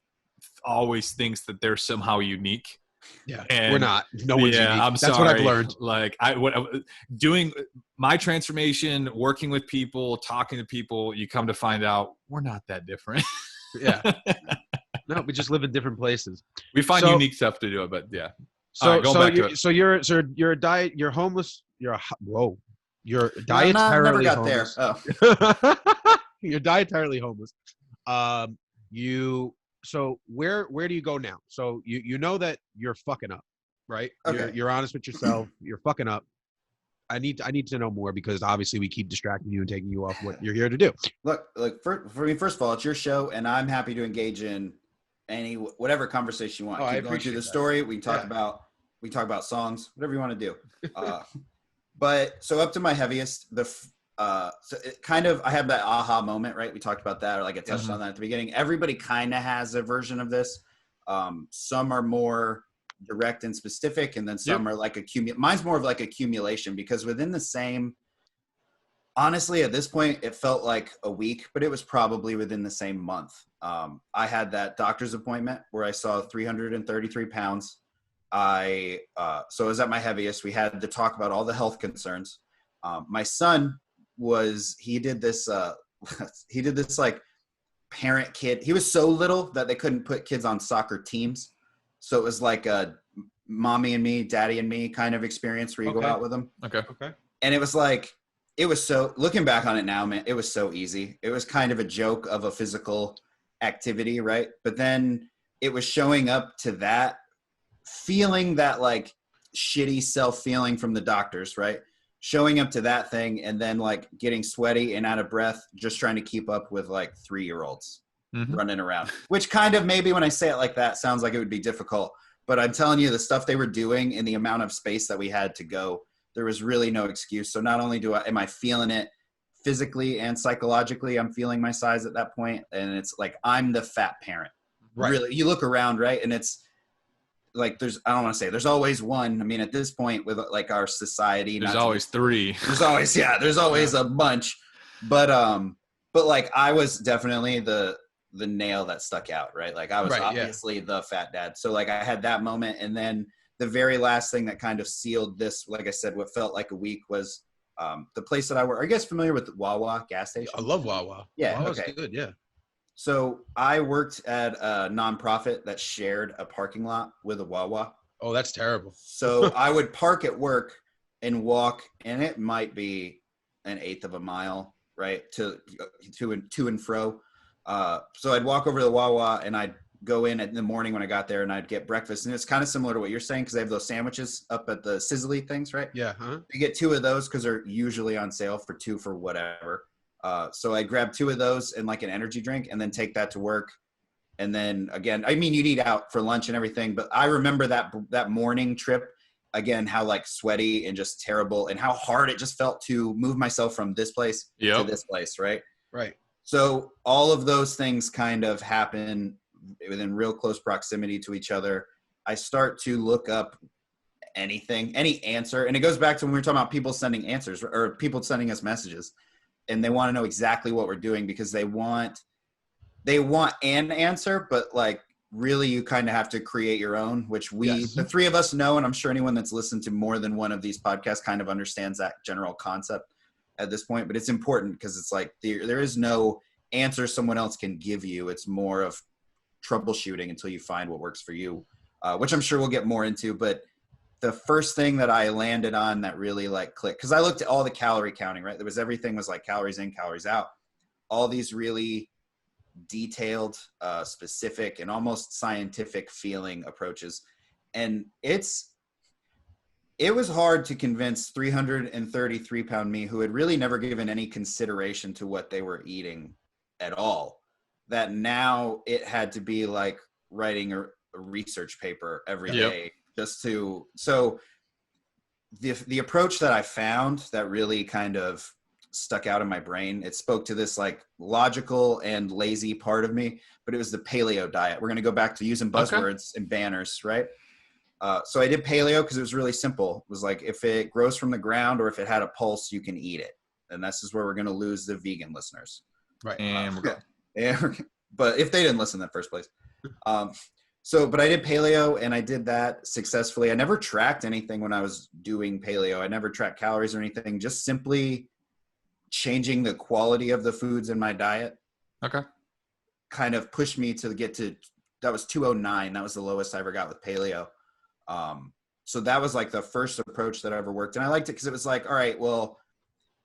always thinks that they're somehow unique. Yeah, and we're not. No one's unique. I'm That's sorry. what I've learned. Like doing my transformation, working with people, talking to people, you come to find out we're not that different. Yeah. No, we just live in different places. We find unique stuff to do it, but yeah. So, you're a diet. You're homeless. You're dietarily never got homeless. there. Oh. You're dietarily homeless. So where do you go now? So you know that you're fucking up, right? Okay. You're honest with yourself. You're fucking up. I need to know more because obviously we keep distracting you and taking you off what you're here to do. Look, for me, first of all, it's your show, and I'm happy to engage in whatever conversation you want. Keep going through the story. We can talk about songs, whatever you want to do. But so up to my heaviest, so it kind of, I have that aha moment, right? We talked about that, or like I touched on that at the beginning. Everybody kind of has a version of this. Some are more direct and specific, and then some are like mine's more of like accumulation, because within the same, honestly, at this point, it felt like a week, but it was probably within the same month. I had that doctor's appointment where I saw 333 pounds. So I was at my heaviest. We had to talk about all the health concerns. My son he did this like parent kid. He was so little that they couldn't put kids on soccer teams. So it was like a mommy and me, daddy and me kind of experience where you go out with them. Okay. And it was like, looking back on it now, man, it was so easy. It was kind of a joke of a physical activity, right? But then it was showing up to that, feeling that like shitty self-feeling from the doctors, right? Showing up to that thing and then like getting sweaty and out of breath, just trying to keep up with like 3-year-olds running around, which kind of, maybe when I say it like that, sounds like it would be difficult, but I'm telling you, the stuff they were doing and the amount of space that we had to go, there was really no excuse. So not only am I feeling it physically and psychologically, I'm feeling my size at that point. And it's like, I'm the fat parent. Right. Really, you look around, right? And it's like, I don't want to say there's always one. I mean, at this point with like our society, there's always three. There's always a bunch. But like I was definitely the nail that stuck out, right? Like I was obviously the fat dad. So like I had that moment. And then the very last thing that kind of sealed this, like I said, what felt like a week was the place that I work. Are you guys familiar with Wawa gas station? I love Wawa. Yeah. Wawa's okay. Good. Yeah. So I worked at a nonprofit that shared a parking lot with a Wawa. Oh, that's terrible. So I would park at work and walk, and it might be 1/8 of a mile, right, to and fro. So I'd walk over to the Wawa, and I'd go in the morning when I got there, and I'd get breakfast. And it's kind of similar to what you're saying, because they have those sandwiches up at the sizzly things, right? Yeah. You get 2 of those because they're usually on sale for 2 for whatever. So I grabbed 2 of those and like an energy drink, and then take that to work. And then again, I mean, you'd eat out for lunch and everything, but I remember that morning trip again, how like sweaty and just terrible, and how hard it just felt to move myself from this place to this place. Right. Right. So all of those things kind of happen within real close proximity to each other. I start to look up any answer. And it goes back to when we were talking about people sending answers, or people sending us messages. And they want to know exactly what we're doing, because they want an answer, but like really you kind of have to create your own, which the 3 of us know. And I'm sure anyone that's listened to more than one of these podcasts kind of understands that general concept at this point, but it's important because it's like there is no answer someone else can give you. It's more of troubleshooting until you find what works for you, which I'm sure we'll get more into. But the first thing that I landed on that really like clicked, because I looked at all the calorie counting, right? There was everything was like calories in, calories out, all these really detailed, specific, and almost scientific feeling approaches. And it was hard to convince 333-pound me, who had really never given any consideration to what they were eating at all, that now it had to be like writing a research paper every day just to, so the approach that I found that really kind of stuck out in my brain, it spoke to this like logical and lazy part of me, but it was the paleo diet. We're going to go back to using buzzwords and banners, right? So I did paleo because it was really simple. It was like, if it grows from the ground or if it had a pulse, you can eat it. And this is where we're going to lose the vegan listeners. Right. And but if they didn't listen in the first place. But I did paleo and I did that successfully. I never tracked anything when I was doing paleo. I never tracked calories or anything, just simply changing the quality of the foods in my diet. Okay. Kind of pushed me to get to, that was 209. That was the lowest I ever got with paleo. So that was like the first approach that ever worked. And I liked it because it was like, all right, well,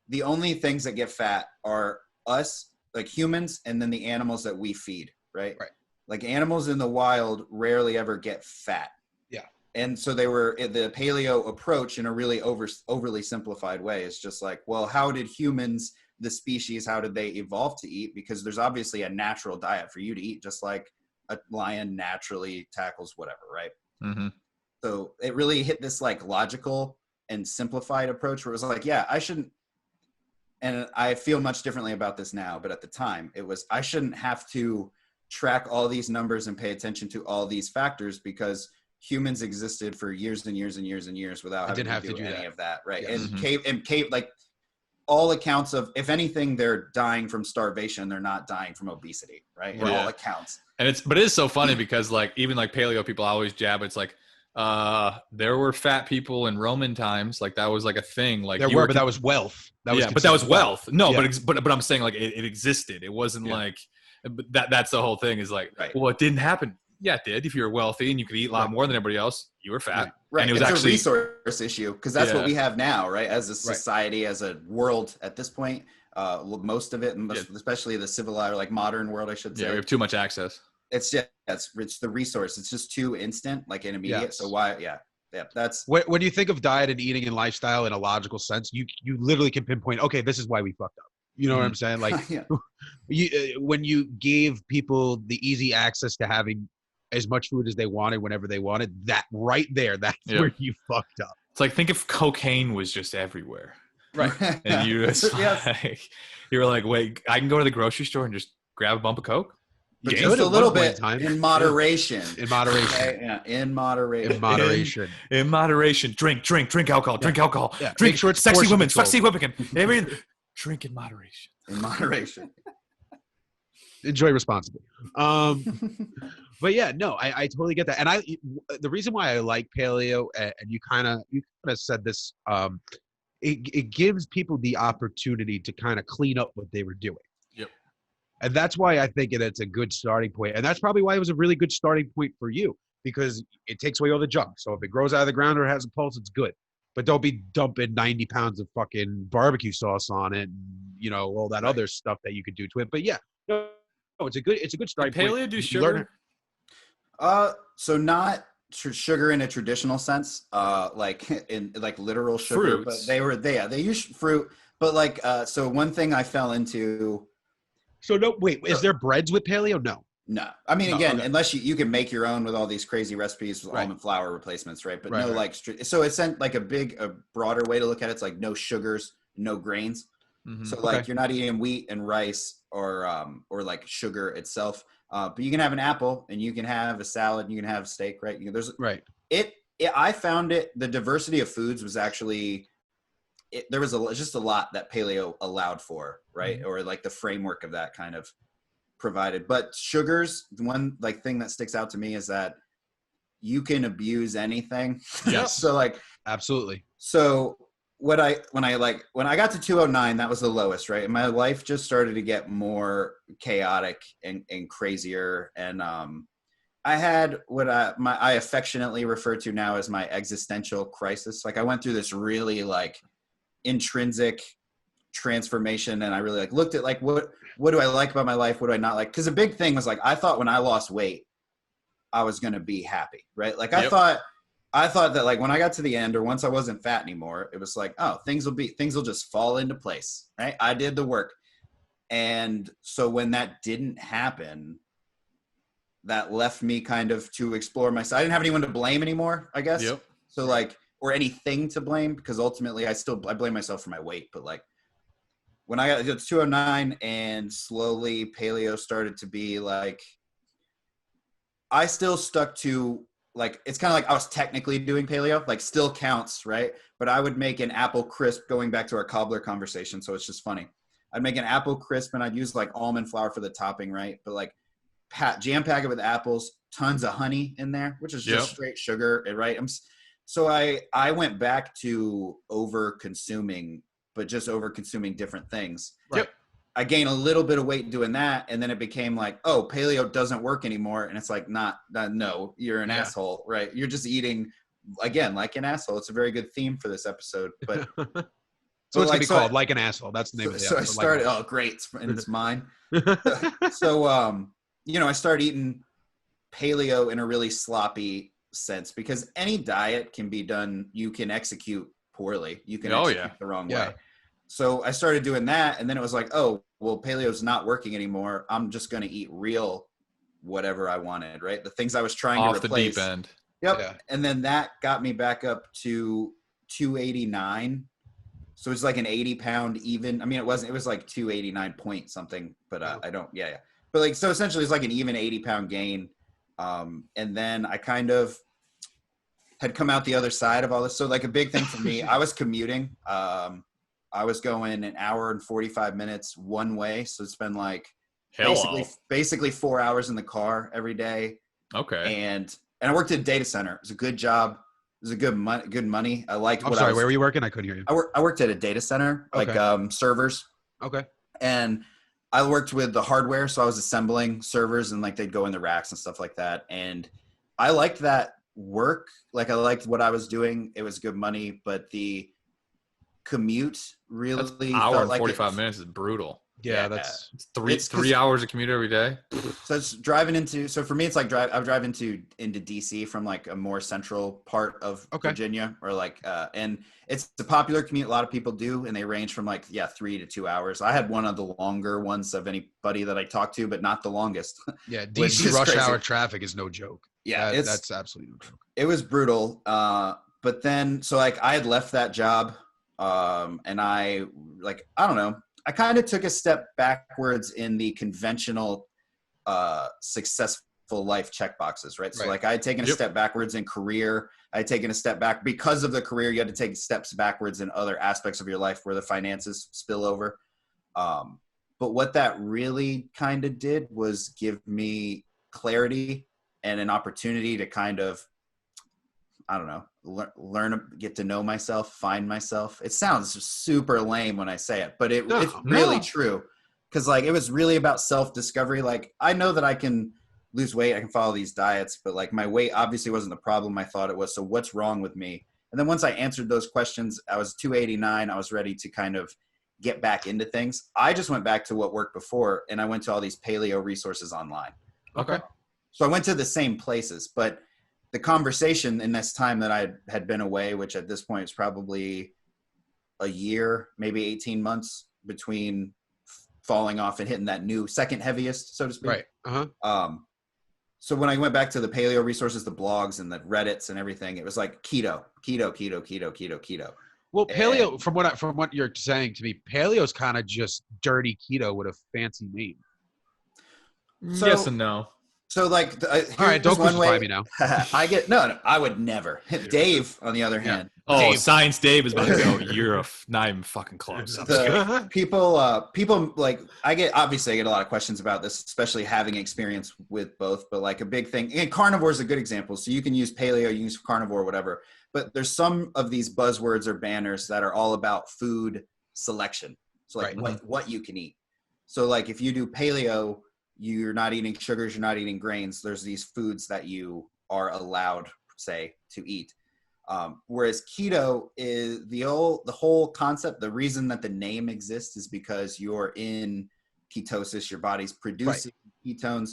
the only things that get fat are us, like humans, and then the animals that we feed, right? Right. Like animals in the wild rarely ever get fat. Yeah. And so they were, the paleo approach in a really overly simplified way is just like, well, how did humans, the species, how did they evolve to eat? Because there's obviously a natural diet for you to eat, just like a lion naturally tackles whatever, right? Mm-hmm. So it really hit this like logical and simplified approach where it was like, yeah, I shouldn't, and I feel much differently about this now, but at the time it was, I shouldn't have to track all these numbers and pay attention to all these factors because humans existed for years and years and years and years without having to do any of that. Right. Yes. And cave, like all accounts of, if anything, they're dying from starvation. They're not dying from obesity. Right. In all accounts. And but it is so funny because like, even like paleo people always jab. It's like, there were fat people in Roman times. Like that was like a thing. Like there were, but that was wealth. But that was wealth. No, but I'm saying like it existed. It wasn't like, but that's the whole thing is like, well, it didn't happen. Yeah, it did. If you were wealthy and you could eat a lot more than everybody else, you were fat. Right. And it was it's actually a resource issue because that's what we have now, right? As a society, as a world at this point, most of it, especially the civilized, like modern world, I should say. Yeah, we have too much access. It's just, it's the resource. It's just too instant, like and immediate. Yes. So why? Yeah. That's when you think of diet and eating and lifestyle in a logical sense, you literally can pinpoint, okay, this is why we fucked up. You know what I'm saying? Like when you gave people the easy access to having as much food as they wanted whenever they wanted, that right there, that's where you fucked up. It's like, think if cocaine was just everywhere. Right. And you like, you were like, wait, I can go to the grocery store and just grab a bump of Coke? But just a little bit in moderation. In moderation. Okay? Yeah, in moderation. In moderation. In moderation. Drink alcohol. Drink alcohol. Yeah. Drink. Make sure it's sexy women. control. Sexy women. Drink in moderation. In moderation. Enjoy responsibly. But yeah, no, I totally get that. And the reason why I like paleo, and you kind of said this, it gives people the opportunity to kind of clean up what they were doing. Yep. And that's why I think it's a good starting point. And that's probably why it was a really good starting point for you, because it takes away all the junk. So if it grows out of the ground or it has a pulse, it's good. But don't be dumping 90 pounds of fucking barbecue sauce on it, and, all that other stuff that you could do to it. But yeah, no, it's a good starting point. Paleo do sugar? So not sugar in a traditional sense, like in like literal sugar. Fruits. But they use fruit. But like, so one thing I fell into. So no, wait, is there breads with paleo? No. No, I mean, again, unless you can make your own with all these crazy recipes with almond flour replacements, right? But like, so it's like a broader way to look at it. It's like no sugars, no grains. Mm-hmm. So like you're not eating wheat and rice or like sugar itself. But you can have an apple and you can have a salad and you can have steak, right? I found the diversity of foods was actually, there was just a lot that paleo allowed for, right? Mm-hmm. Or like the framework of that kind of provided. But sugars, the one like thing that sticks out to me is that you can abuse anything. Yes. So like, absolutely. So when I got to 209, that was the lowest, right? And my life just started to get more chaotic and crazier. And I had what I affectionately refer to now as my existential crisis. Like I went through this really like intrinsic transformation, and I really like looked at like what do I like about my life? What do I not like? Because a big thing was like I thought when I lost weight, I was gonna be happy, right? Like I thought that like when I got to the end or once I wasn't fat anymore, it was like, oh, things will just fall into place, right? I did the work. And so when that didn't happen, that left me kind of to explore myself. I didn't have anyone to blame anymore, I guess. Yep. So like, or anything to blame, because ultimately I blame myself for my weight. But like when I got to 209 and slowly paleo started to be like, I still stuck to like, it's kind of like I was technically doing paleo, like still counts, right? But I would make an apple crisp, going back to our cobbler conversation. So it's just funny. I'd make an apple crisp and I'd use like almond flour for the topping, right? But like jam pack it with apples, tons of honey in there, which is just straight sugar, right? So I went back to over consuming, but just over consuming different things. Right. Yep. I gained a little bit of weight doing that. And then it became like, oh, paleo doesn't work anymore. And it's like, no, you're an asshole, right? You're just eating again, like an asshole. It's a very good theme for this episode, but so it's going to be called Like an Asshole. That's the name of the episode. So I started, oh great. And it's mine. So, I started eating paleo in a really sloppy sense, because any diet can be done. You can execute poorly. You can execute the wrong way. So I started doing that, and then it was like, oh, well, paleo's not working anymore. I'm just going to eat real whatever I wanted, right? The things I was trying to replace. Off the deep end. Yep. Yeah. And then that got me back up to 289. So it's like an 80-pound even. I mean, it was like 289 point something, but I don't, But like, so essentially it's like an even 80-pound gain. And then I kind of had come out the other side of all this. So like a big thing for me, I was commuting. I was going an hour and 45 minutes one way. So it's been like basically 4 hours in the car every day. Okay. And I worked at a data center. It was a good job. It was a good money. I liked I'm sorry, where were you working? I couldn't hear you. I worked at a data center, like servers. Okay. And I worked with the hardware. So I was assembling servers, and like they'd go in the racks and stuff like that. And I liked that work. Like I liked what I was doing. It was good money, but the commute really that's an hour and 45 minutes is brutal. Yeah, that's three hours of commute every day. So it's driving into. So for me, it's like I drive into DC from like a more central part of Virginia, or like, and it's a popular commute. A lot of people do, and they range from like 3 to 2 hours. I had one of the longer ones of anybody that I talked to, but not the longest. Yeah, DC rush hour traffic is no joke. Yeah, that's absolutely no joke. It was brutal. But then, so like I had left that job, and I don't know. I kind of took a step backwards in the conventional successful life checkboxes, right? So like I had taken a step backwards in career. I had taken a step back because of the career. You had to take steps backwards in other aspects of your life where the finances spill over. But what that really kind of did was give me clarity and an opportunity to kind of, I don't know, learn, get to know myself, find myself. It sounds super lame when I say it, but it's really true. Cause like, it was really about self-discovery. Like I know that I can lose weight. I can follow these diets, but like my weight obviously wasn't the problem I thought it was. So what's wrong with me? And then once I answered those questions, I was 289. I was ready to kind of get back into things. I just went back to what worked before, and I went to all these paleo resources online. Okay. So I went to the same places, but the conversation in this time that I had been away, which at this point is probably a year, maybe 18 months between falling off and hitting that new second heaviest, so to speak. Right. Uh-huh. So when I went back to the paleo resources, the blogs and the Reddits and everything, it was like keto. Well, paleo, and from what you're saying to me, paleo is kind of just dirty keto with a fancy name. So, yes and no. So like, All right, don't crucify me now. I get no, I would never. Dave, on the other hand, Oh, Dave. Science Dave is about to go. You're not even fucking close. people like I get a lot of questions about this, especially having experience with both. But like a big thing, and carnivore is a good example. So you can use paleo, you use carnivore, whatever. But there's some of these buzzwords or banners that are all about food selection. So like what you can eat. So like if you do paleo, you're not eating sugars, you're not eating grains. There's these foods that you are allowed, say, to eat. Whereas keto is the whole concept. The reason that the name exists is because you're in ketosis, your body's producing ketones.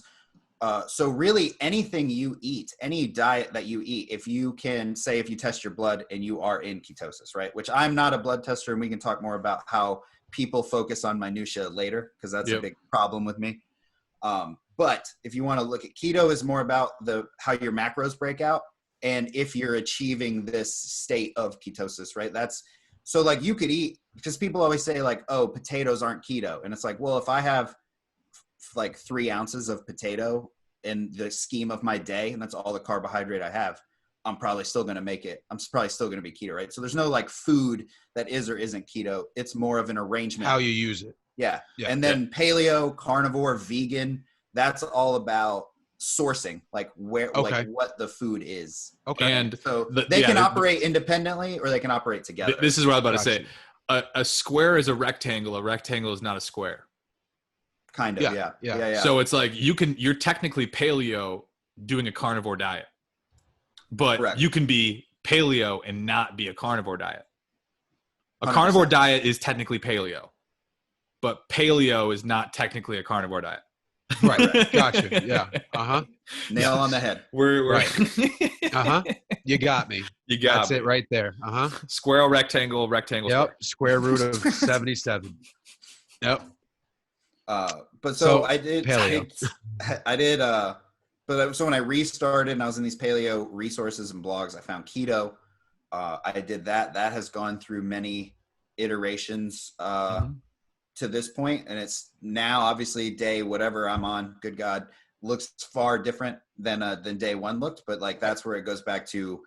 So really anything you eat, any diet that you eat, if you test your blood and you are in ketosis, right? Which I'm not a blood tester, and we can talk more about how people focus on minutia later, because that's a big problem with me. But if you want to look at keto, is more about how your macros break out. And if you're achieving this state of ketosis, right? So like you could eat, because people always say like, oh, potatoes aren't keto. And it's like, well, if I have like 3 ounces of potato in the scheme of my day, and that's all the carbohydrate I have, I'm probably still going to make it. I'm probably still going to be keto, right? So there's no like food that is or isn't keto. It's more of an arrangement. How you use it. Yeah. And then paleo, carnivore, vegan, that's all about sourcing, like like what the food is. Okay. And so they can operate independently or they can operate together. This is what I was about to say. A square is a rectangle. A rectangle is not a square. Kind of, yeah. So it's like you're technically paleo doing a carnivore diet, but you can be paleo and not be a carnivore diet. A 100%. Carnivore diet is technically paleo, but paleo is not technically a carnivore diet. Right. Gotcha. Yeah. Nail on the head. We're right. You got me. That's it right there. Square, rectangle. Yep. Square. Square root of 77. Yep. But so I did paleo. So when I restarted and I was in these paleo resources and blogs, I found keto. I did that. That has gone through many iterations to this point, and it's now obviously day whatever I'm on, good God, looks far different than day one looked. But like that's where it goes back to.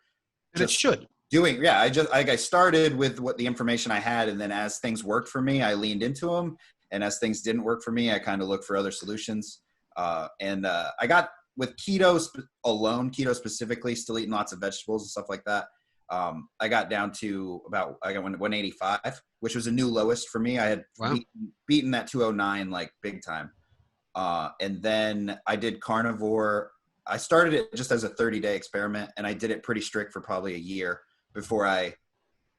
And it should. I started with what the information I had, and then as things worked for me, I leaned into them. And as things didn't work for me, I kind of looked for other solutions. And I got with keto alone, keto specifically, still eating lots of vegetables and stuff like that. I got down to I got 185, which was a new lowest for me. I had beaten that 209 like big time. And then I did carnivore. I started it just as a 30-day experiment, and I did it pretty strict for probably a year before I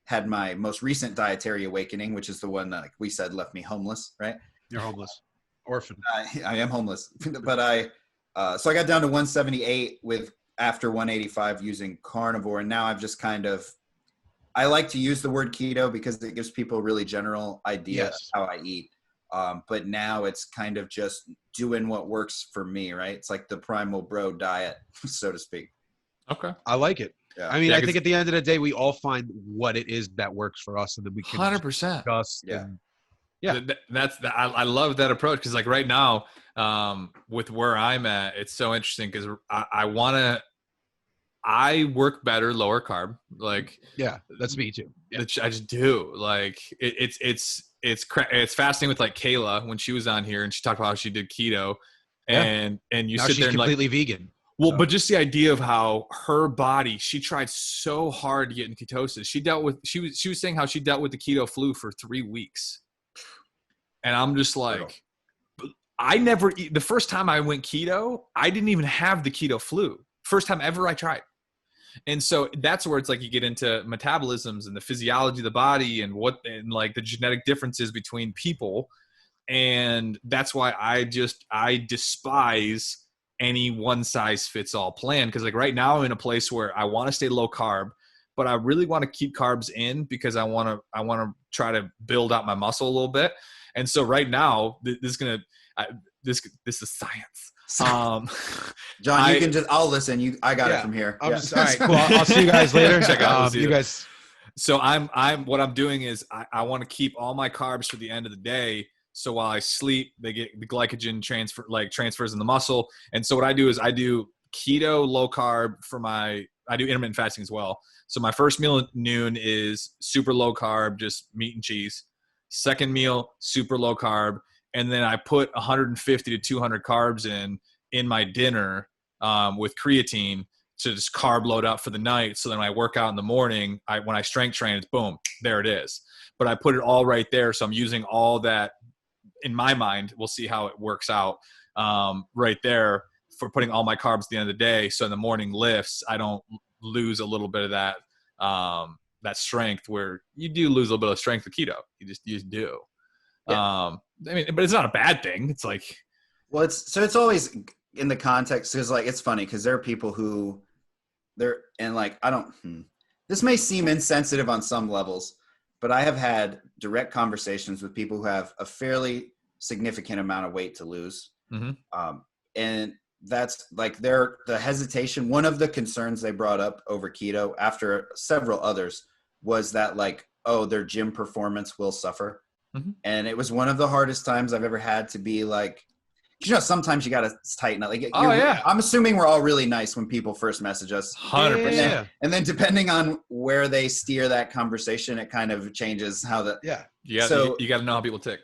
had my most recent dietary awakening, which is the one that, like we said, left me homeless, right? You're homeless. Orphan. I am homeless. But so I got down to 178 after 185 using carnivore. And now I've just I like to use the word keto because it gives people a really general idea of how I eat. But now it's kind of just doing what works for me, right? It's like the PRIMALBRO diet, so to speak. Okay. I like it. Yeah. I mean, I think at the end of the day, we all find what it is that works for us, and then we can 100%. discuss. I love that approach, because like right now, with where I'm at, it's so interesting because I work better lower carb. Like that's me too. I just do. Like it's fascinating with like Kayla when she was on here and she talked about how she did keto, and you now sit there and completely vegan. Well, but just the idea of how her body, she tried so hard to get in ketosis. She was saying how she dealt with the keto flu for 3 weeks. And I'm just like, the first time I went keto, I didn't even have the keto flu. First time ever I tried. And so that's where it's like you get into metabolisms and the physiology of the body and like the genetic differences between people. And that's why I despise any one size fits all plan. Because like right now I'm in a place where I want to stay low carb, but I really want to keep carbs in because I want to try to build out my muscle a little bit. And so right now this is science. John, I'll listen. I got it from here. All right, cool. I'll see you guys later. Check out you guys. So what I'm doing is I want to keep all my carbs for the end of the day. So while I sleep, they get the glycogen transfers in the muscle. And so what I do is I do keto, low carb I do intermittent fasting as well. So my first meal at noon is super low carb, just meat and cheese. Second meal, super low carb. And then I put 150 to 200 carbs in my dinner with creatine to just carb load up for the night. So then when I work out in the morning, when I strength train, it's boom, there it is. But I put it all right there. So I'm using all that in my mind. We'll see how it works out right there for putting all my carbs at the end of the day. So in the morning lifts, I don't lose a little bit of that that strength, where you do lose a little bit of strength with keto. You just do. Yeah. I mean, but it's not a bad thing. It's like, well, it's always in the context, because like it's funny because there are people who this may seem insensitive on some levels, but I have had direct conversations with people who have a fairly significant amount of weight to lose. Mm-hmm. And that's like the hesitation. One of the concerns they brought up over keto after several others was that like, oh, their gym performance will suffer. Mm-hmm. And it was one of the hardest times I've ever had to be like, sometimes you got to tighten up. Like, I'm assuming we're all really nice when people first message us. 100%. Yeah. And then depending on where they steer that conversation, it kind of changes how you got to know how people tick.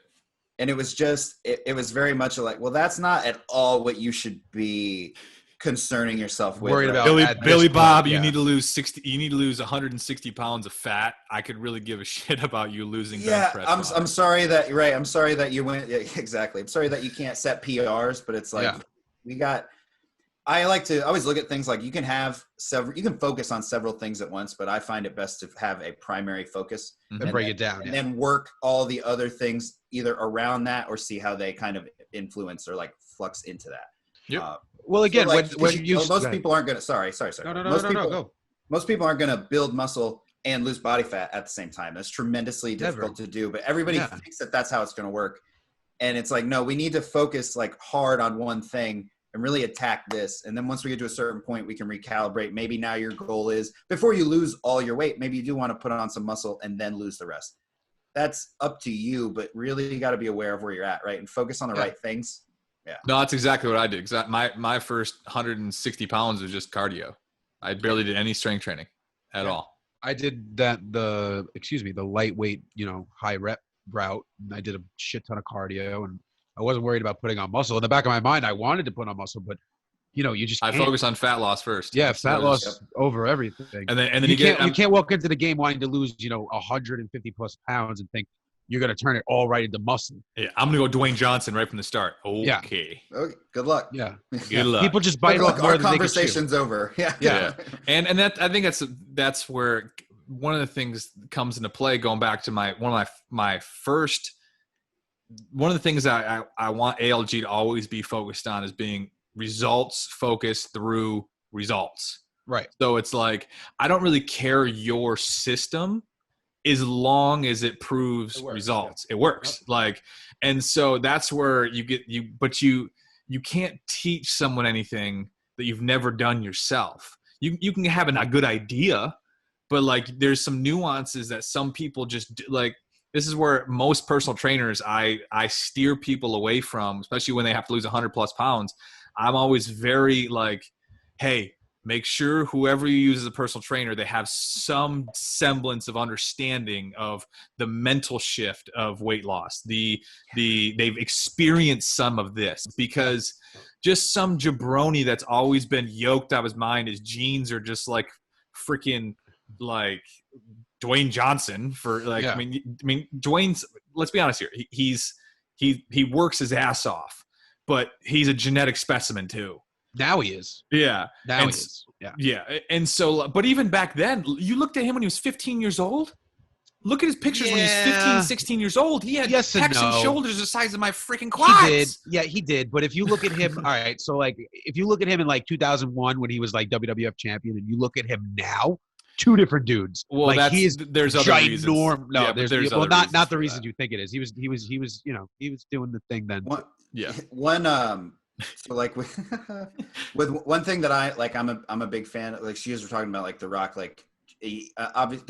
And it was just, it was very much like, well, that's not at all what you should be concerning yourself with. Worried about Billy Bob, you need to lose 160 pounds of fat. I could really give a shit about you losing bench press. I'm sorry that you're right. I'm sorry that you went. Yeah, exactly. I'm sorry that you can't set PRs, but it's like I always look at things like you can focus on several things at once, but I find it best to have a primary focus and break it down. And then work all the other things either around that or see how they kind of influence or like flux into that. Yep. Well, again, so like, most people aren't going to, sorry. No, go. Most people aren't going to build muscle and lose body fat at the same time. That's tremendously difficult to do, but everybody thinks that that's how it's going to work. And it's like, no, we need to focus like hard on one thing and really attack this. And then once we get to a certain point, we can recalibrate. Maybe now your goal is, before you lose all your weight, maybe you do want to put on some muscle and then lose the rest. That's up to you, but really you got to be aware of where you're at, right? And focus on the right things. Yeah. No, that's exactly what I did. My first 160 pounds was just cardio. I barely did any strength training at all. I did the lightweight, high rep route. And I did a shit ton of cardio, and I wasn't worried about putting on muscle. In the back of my mind, I wanted to put on muscle, but you just can't. I focus on fat loss first. Yeah, fat loss over everything. And then you can't walk into the game wanting to lose 150 plus pounds and think you're going to turn it all right into muscle. Yeah, I'm going to go Dwayne Johnson right from the start. Okay. Yeah. Okay. Good luck. Yeah. Good luck. People just bite off more our than they can chew. Conversation's over. Yeah. Yeah. And that, I think that's where one of the things comes into play, going back to one of the things that I want ALG to always be focused on is being results focused through results. Right. So it's like, I don't really care your system as long as it proves results. Yeah. It works. Yep. And so that's where you can't teach someone anything that you've never done yourself. You can have a good idea, but there's some nuances that some people just this is where most personal trainers, I steer people away from, especially when they have to lose 100 plus pounds. I'm always very hey, make sure whoever you use as a personal trainer, they have some semblance of understanding of the mental shift of weight loss. They've experienced some of this, because just some jabroni that's always been yoked out of his mind, his genes are just freaking Dwayne Johnson for I mean Dwayne's, let's be honest here. He works his ass off, but he's a genetic specimen too. Now he is. Yeah. Now he is. Yeah. Yeah. And so, but even back then, you looked at him when he was 15 years old. Look at his pictures when he was 15, 16 years old. He had pecs and shoulders the size of my freaking quads. He did. Yeah, he did. But if you look at him, all right, so if you look at him in 2001 when he was WWF champion, and you look at him now, two different dudes. Well, there's other reasons. No, yeah, there's not the reasons you think it is. He was doing the thing then. So with one thing that I'm a big fan of, she was talking about The Rock, obviously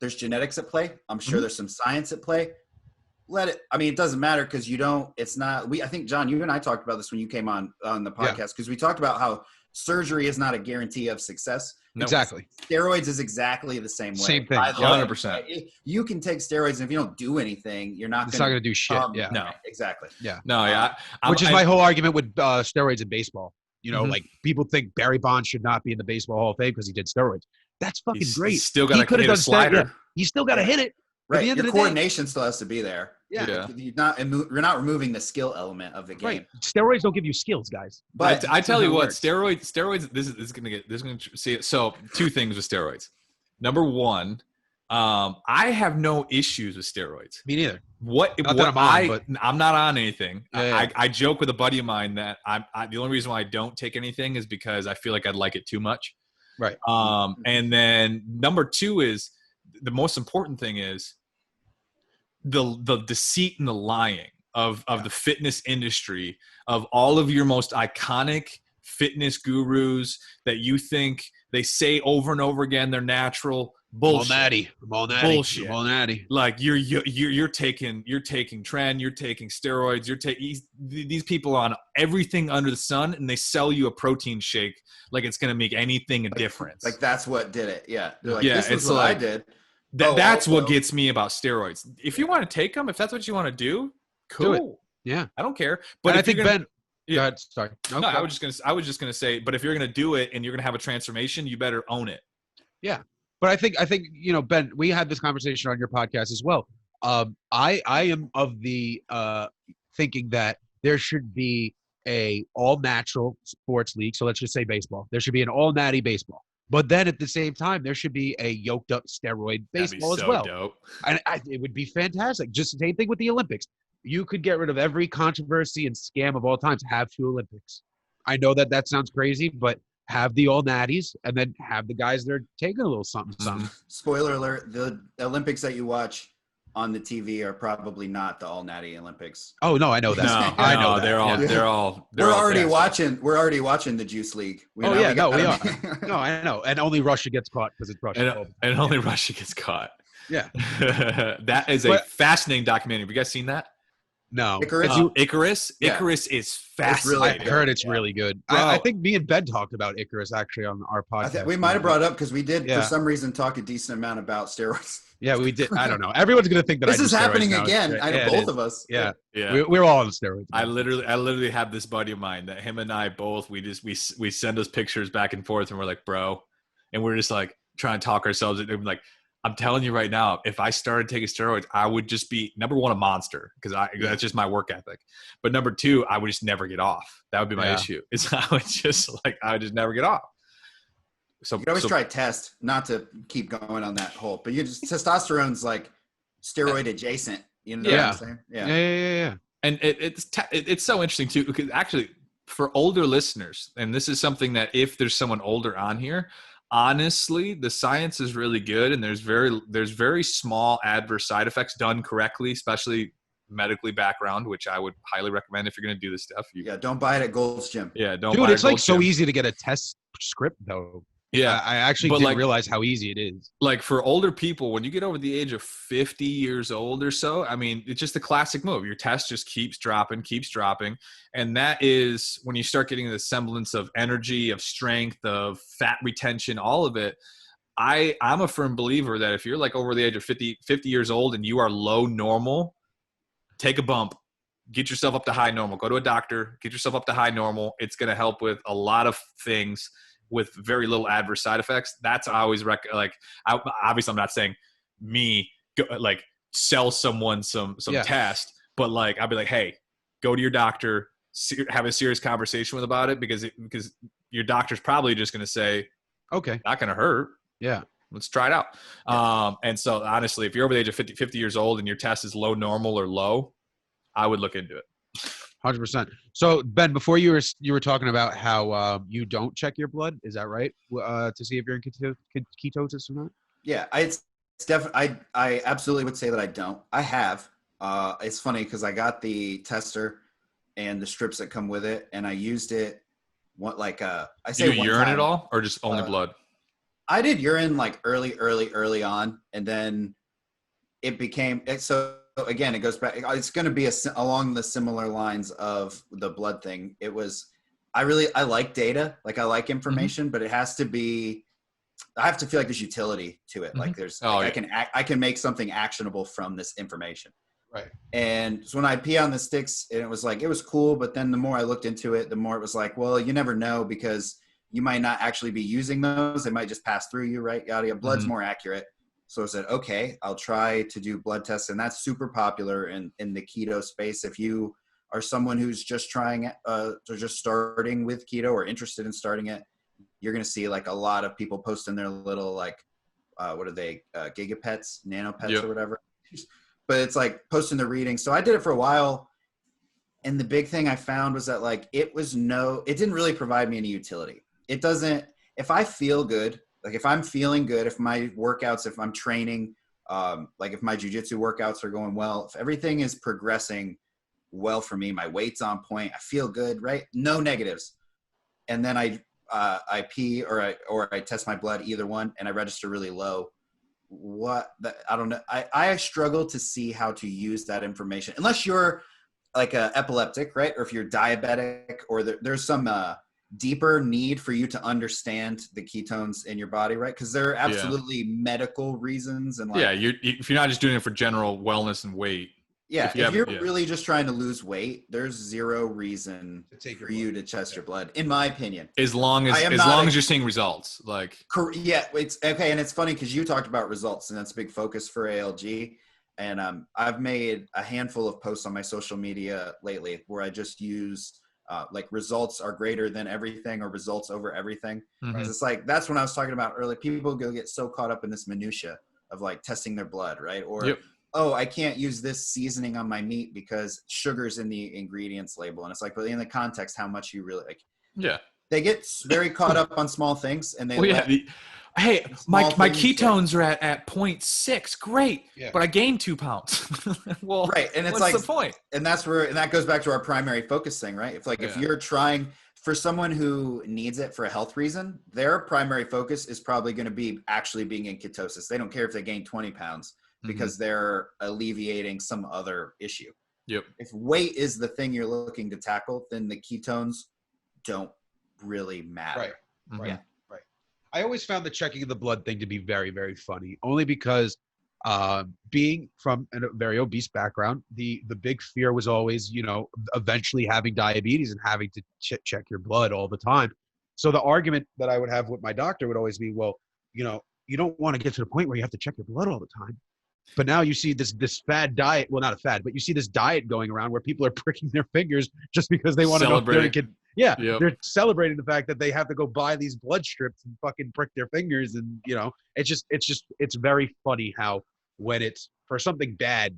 there's genetics at play. I'm sure there's some science at play, let it. I mean, it doesn't matter because you don't. It's not. I think John, you and I talked about this when you came on the podcast because we talked about how surgery is not a guarantee of success. No. Exactly. Steroids is exactly the same way. Same thing. 100%. You can take steroids, and if you don't do anything, you're not. It's not going to do shit. Yeah. No. Exactly. Yeah. No. Yeah. Which is my whole argument with steroids in baseball. You know, like people think Barry Bonds should not be in the Baseball Hall of Fame because he did steroids. That's fucking great. He's still got to hit a slider. He still got to hit it. Right. Your coordination still has to be there. Yeah. You're not removing the skill element of the game. Right. Steroids don't give you skills, guys. But I tell you what, steroids. This is going to see it. So 2 things with steroids. Number 1, I have no issues with steroids. Me neither. I'm not on anything. Yeah. I joke with a buddy of mine that the only reason why I don't take anything is because I feel like I'd like it too much. Right. And then number 2 is the most important thing is the deceit and the lying of the fitness industry, of all of your most iconic fitness gurus that you think they say over and over again they're natural. Bullshit. Bullshit. Like you're taking tren, you're taking steroids, you're taking these people on everything under the sun, and they sell you a protein shake like it's gonna make anything a difference. Like that's what did it. Yeah. They're like, yeah, this is what I did. That's what gets me about steroids. If you want to take them, if that's what you want to do, cool. Do it. Yeah, I don't care. But I think Ben. Yeah. Go ahead. Sorry. No, I was just gonna say. But if you're gonna do it and you're gonna have a transformation, you better own it. Yeah. But I think Ben, we had this conversation on your podcast as well. I am of the thinking that there should be a all natural sports league. So let's just say baseball. There should be an all natty baseball. But then at the same time, there should be a yoked up steroid baseball as well. Dope. And it would be fantastic. Just the same thing with the Olympics. You could get rid of every controversy and scam of all times. Have 2 Olympics. I know that sounds crazy, but have the all natties and then have the guys that are taking a little something. Spoiler alert: the Olympics that you watch on the TV are probably not the all natty Olympics. Oh no, I know that. No, I know that. They're all. We're already watching the Juice League. We are. No, I know. And only Russia gets caught because it's Russia. And only Russia gets caught. Yeah. That is a fascinating documentary. Have you guys seen that? No. Icarus? Yeah. Icarus is fascinating. I heard it's really good. I think me and Ben talked about Icarus actually on our podcast. We might have brought it up because we did, for some reason, talk a decent amount about steroids. Yeah, we did. I don't know. Everyone's going to think that this is happening again. I know both of us. Yeah. We're all on steroids. I literally have this buddy of mine that him and I both, we send us pictures back and forth and we're like, bro. And we're just like trying to talk ourselves. And like, I'm telling you right now, if I started taking steroids, I would just be, number 1, a monster because that's just my work ethic. But number 2, I would just never get off. That would be my issue. I would just never get off. So you always try test, not to keep going on that hole, but testosterone's like steroid adjacent. You know what I'm saying? Yeah. And it's so interesting too, because actually for older listeners, and this is something that if there's someone older on here, honestly, the science is really good, and there's very small adverse side effects done correctly, especially medically background, which I would highly recommend if you're going to do this stuff. Don't buy it at Gold's Gym. Yeah, don't. Dude, buy it's like so easy to get a test script though. Yeah, I actually didn't realize how easy it is. Like for older people, when you get over the age of 50 years old or so, I mean, it's just a classic move. Your test just keeps dropping. And that is when you start getting the semblance of energy, of strength, of fat retention, all of it. I'm a firm believer that if you're like over the age of 50 years old and you are low normal, take a bump, get yourself up to high normal, go to a doctor, get yourself up to high normal. It's going to help with a lot of things with very little adverse side effects. That's I always obviously I'm not saying sell someone some test, but like I'd be like, hey, go to your doctor, have a serious conversation about it because your doctor's probably just going to say, okay, not going to hurt. Yeah. Let's try it out. And so honestly, if you're over the age of 50 years old and your test is low, normal, or low, I would look into it. 100%. So Ben, before you were talking about how you don't check your blood, is that right? To see if you're in ketosis or not? Yeah, I absolutely would say that I don't. I have. It's funny because I got the tester and the strips that come with it, and I used it. I say you urine at all, or just only blood? I did urine like early on, and then it became so. again, it goes back. It's going to be along the similar lines of the blood thing. It was, I like data. Like I like information, but it has to be, I have to feel like there's utility to it. Like there's, I can make something actionable from this information. Right. And so when I pee on the sticks, and it was like, it was cool. But then the more I looked into it, the more it was like, well, you never know, because you might not actually be using those. They might just pass through you, right? Yada, yada. Blood's more accurate. So I said, okay, I'll try to do blood tests. And that's super popular in the keto space. If you are someone who's just trying, or just starting with keto or interested in starting it, you're going to see like a lot of people posting their little, like, what are they, gigapets, nanopets or whatever. But it's like posting the readings. So I did it for a while. And the big thing I found was that like, it didn't really provide me any utility. It doesn't, if I feel good, like if I'm feeling good, if my workouts, if I'm training, like if my jujitsu workouts are going well, if everything is progressing well for me, my weight's on point, I feel good, right? No negatives. And then I pee or I test my blood, either one, and I register really low. I don't know. I struggle to see how to use that information unless you're like a epileptic, right? Or if you're diabetic, or there's some deeper need for you to understand the ketones in your body, right? Because there are absolutely medical reasons, and like, if you're not just doing it for general wellness and weight. Yeah, if you're really just trying to lose weight, there's zero reason for you to test your blood, in my opinion. As long as you're seeing results, like. Yeah, it's okay, and it's funny because you talked about results, and that's a big focus for ALG. And I've made a handful of posts on my social media lately where I just use like results are greater than everything, or results over everything. It's like, that's when I was talking about earlier. People go get so caught up in this minutia of like testing their blood, right? Or oh, I can't use this seasoning on my meat because sugar's in the ingredients label. And it's like, but in the context, how much you really like. Yeah. They get very caught up on small things, and they hey, my ketones are at 0.6. Great. Yeah. But I gained 2 pounds. Well, right. And it's what's the point? And that goes back to our primary focus thing, right? If you're trying, for someone who needs it for a health reason, their primary focus is probably going to be actually being in ketosis. They don't care if they gain 20 pounds. Because they're alleviating some other issue. Yep. If weight is the thing you're looking to tackle, then the ketones don't really matter. Right. Right. Right. I always found the checking of the blood thing to be very, very funny, only because being from a very obese background, the big fear was always, eventually having diabetes and having to check your blood all the time. So the argument that I would have with my doctor would always be, well, you don't want to get to the point where you have to check your blood all the time. But now you see this fad diet, well, not a fad, but you see this diet going around where people are pricking their fingers just because they want to know if they're celebrating the fact that they have to go buy these blood strips and fucking prick their fingers. And, it's very funny how when it's for something bad,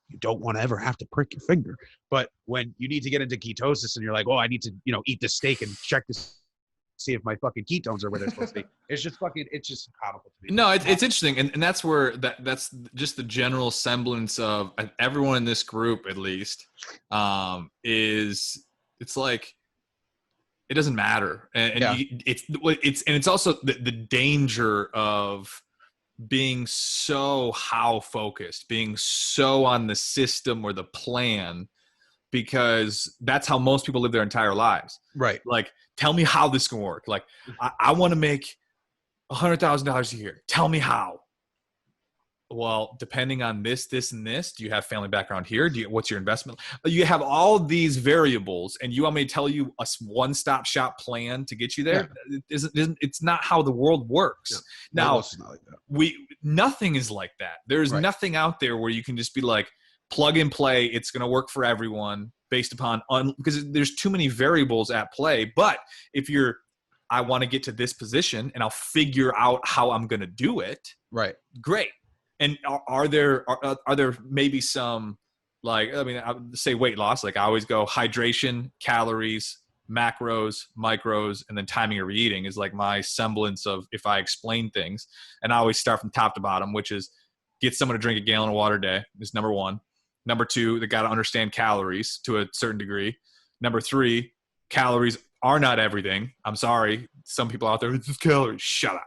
you don't want to ever have to prick your finger. But when you need to get into ketosis and you're like, oh, I need to, eat this steak and check this, see if my fucking ketones are where they're supposed to be. It's just comical to me. No, it's interesting. And that's where that's just the general semblance of everyone in this group, at least, it's like, it doesn't matter. It's also the danger of being so how focused, being so on the system or the plan, because that's how most people live their entire lives. Right. Like, tell me how this can work. Like, I want to make $100,000 a year. Tell me how. Well, depending on this, and this, do you have family background here? What's your investment? You have all these variables, and you want me to tell you a one-stop shop plan to get you there? Yeah. It's not how the world works. Yeah. Now, not like that. Nothing is like that. There's nothing out there where you can just be like, plug and play, it's going to work for everyone based upon because there's too many variables at play. But if I want to get to this position and I'll figure out how I'm going to do it. Right. Great. And are there maybe some, like, I mean, I would say weight loss, like I always go hydration, calories, macros, micros, and then timing of eating is like my semblance of if I explain things. And I always start from top to bottom, which is get someone to drink a gallon of water a day is number one. Number two, they got to understand calories to a certain degree. Number three, calories are not everything. I'm sorry. Some people out there, it's just calories. Shut up.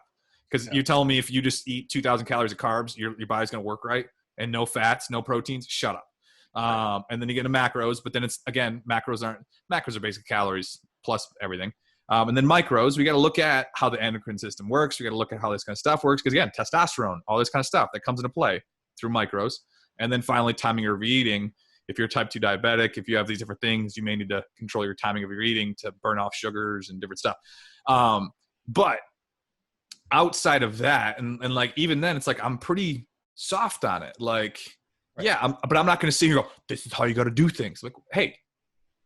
Because you're telling me if you just eat 2,000 calories of carbs, your body's going to work right? and no fats, no proteins, shut up. And then you get into macros, but then it's, again, macros are basic calories plus everything. And then micros, we got to look at how the endocrine system works. We got to look at how this kind of stuff works. Because again, testosterone, all this kind of stuff that comes into play through micros. And then finally, timing your eating. If you're type 2 diabetic, if you have these different things, you may need to control your timing of your eating to burn off sugars and different stuff. But outside of that, and like, even then it's like, I'm pretty soft on it. Like, right. Yeah, but I'm not going to sit here and go, this is how you got to do things. Like, hey,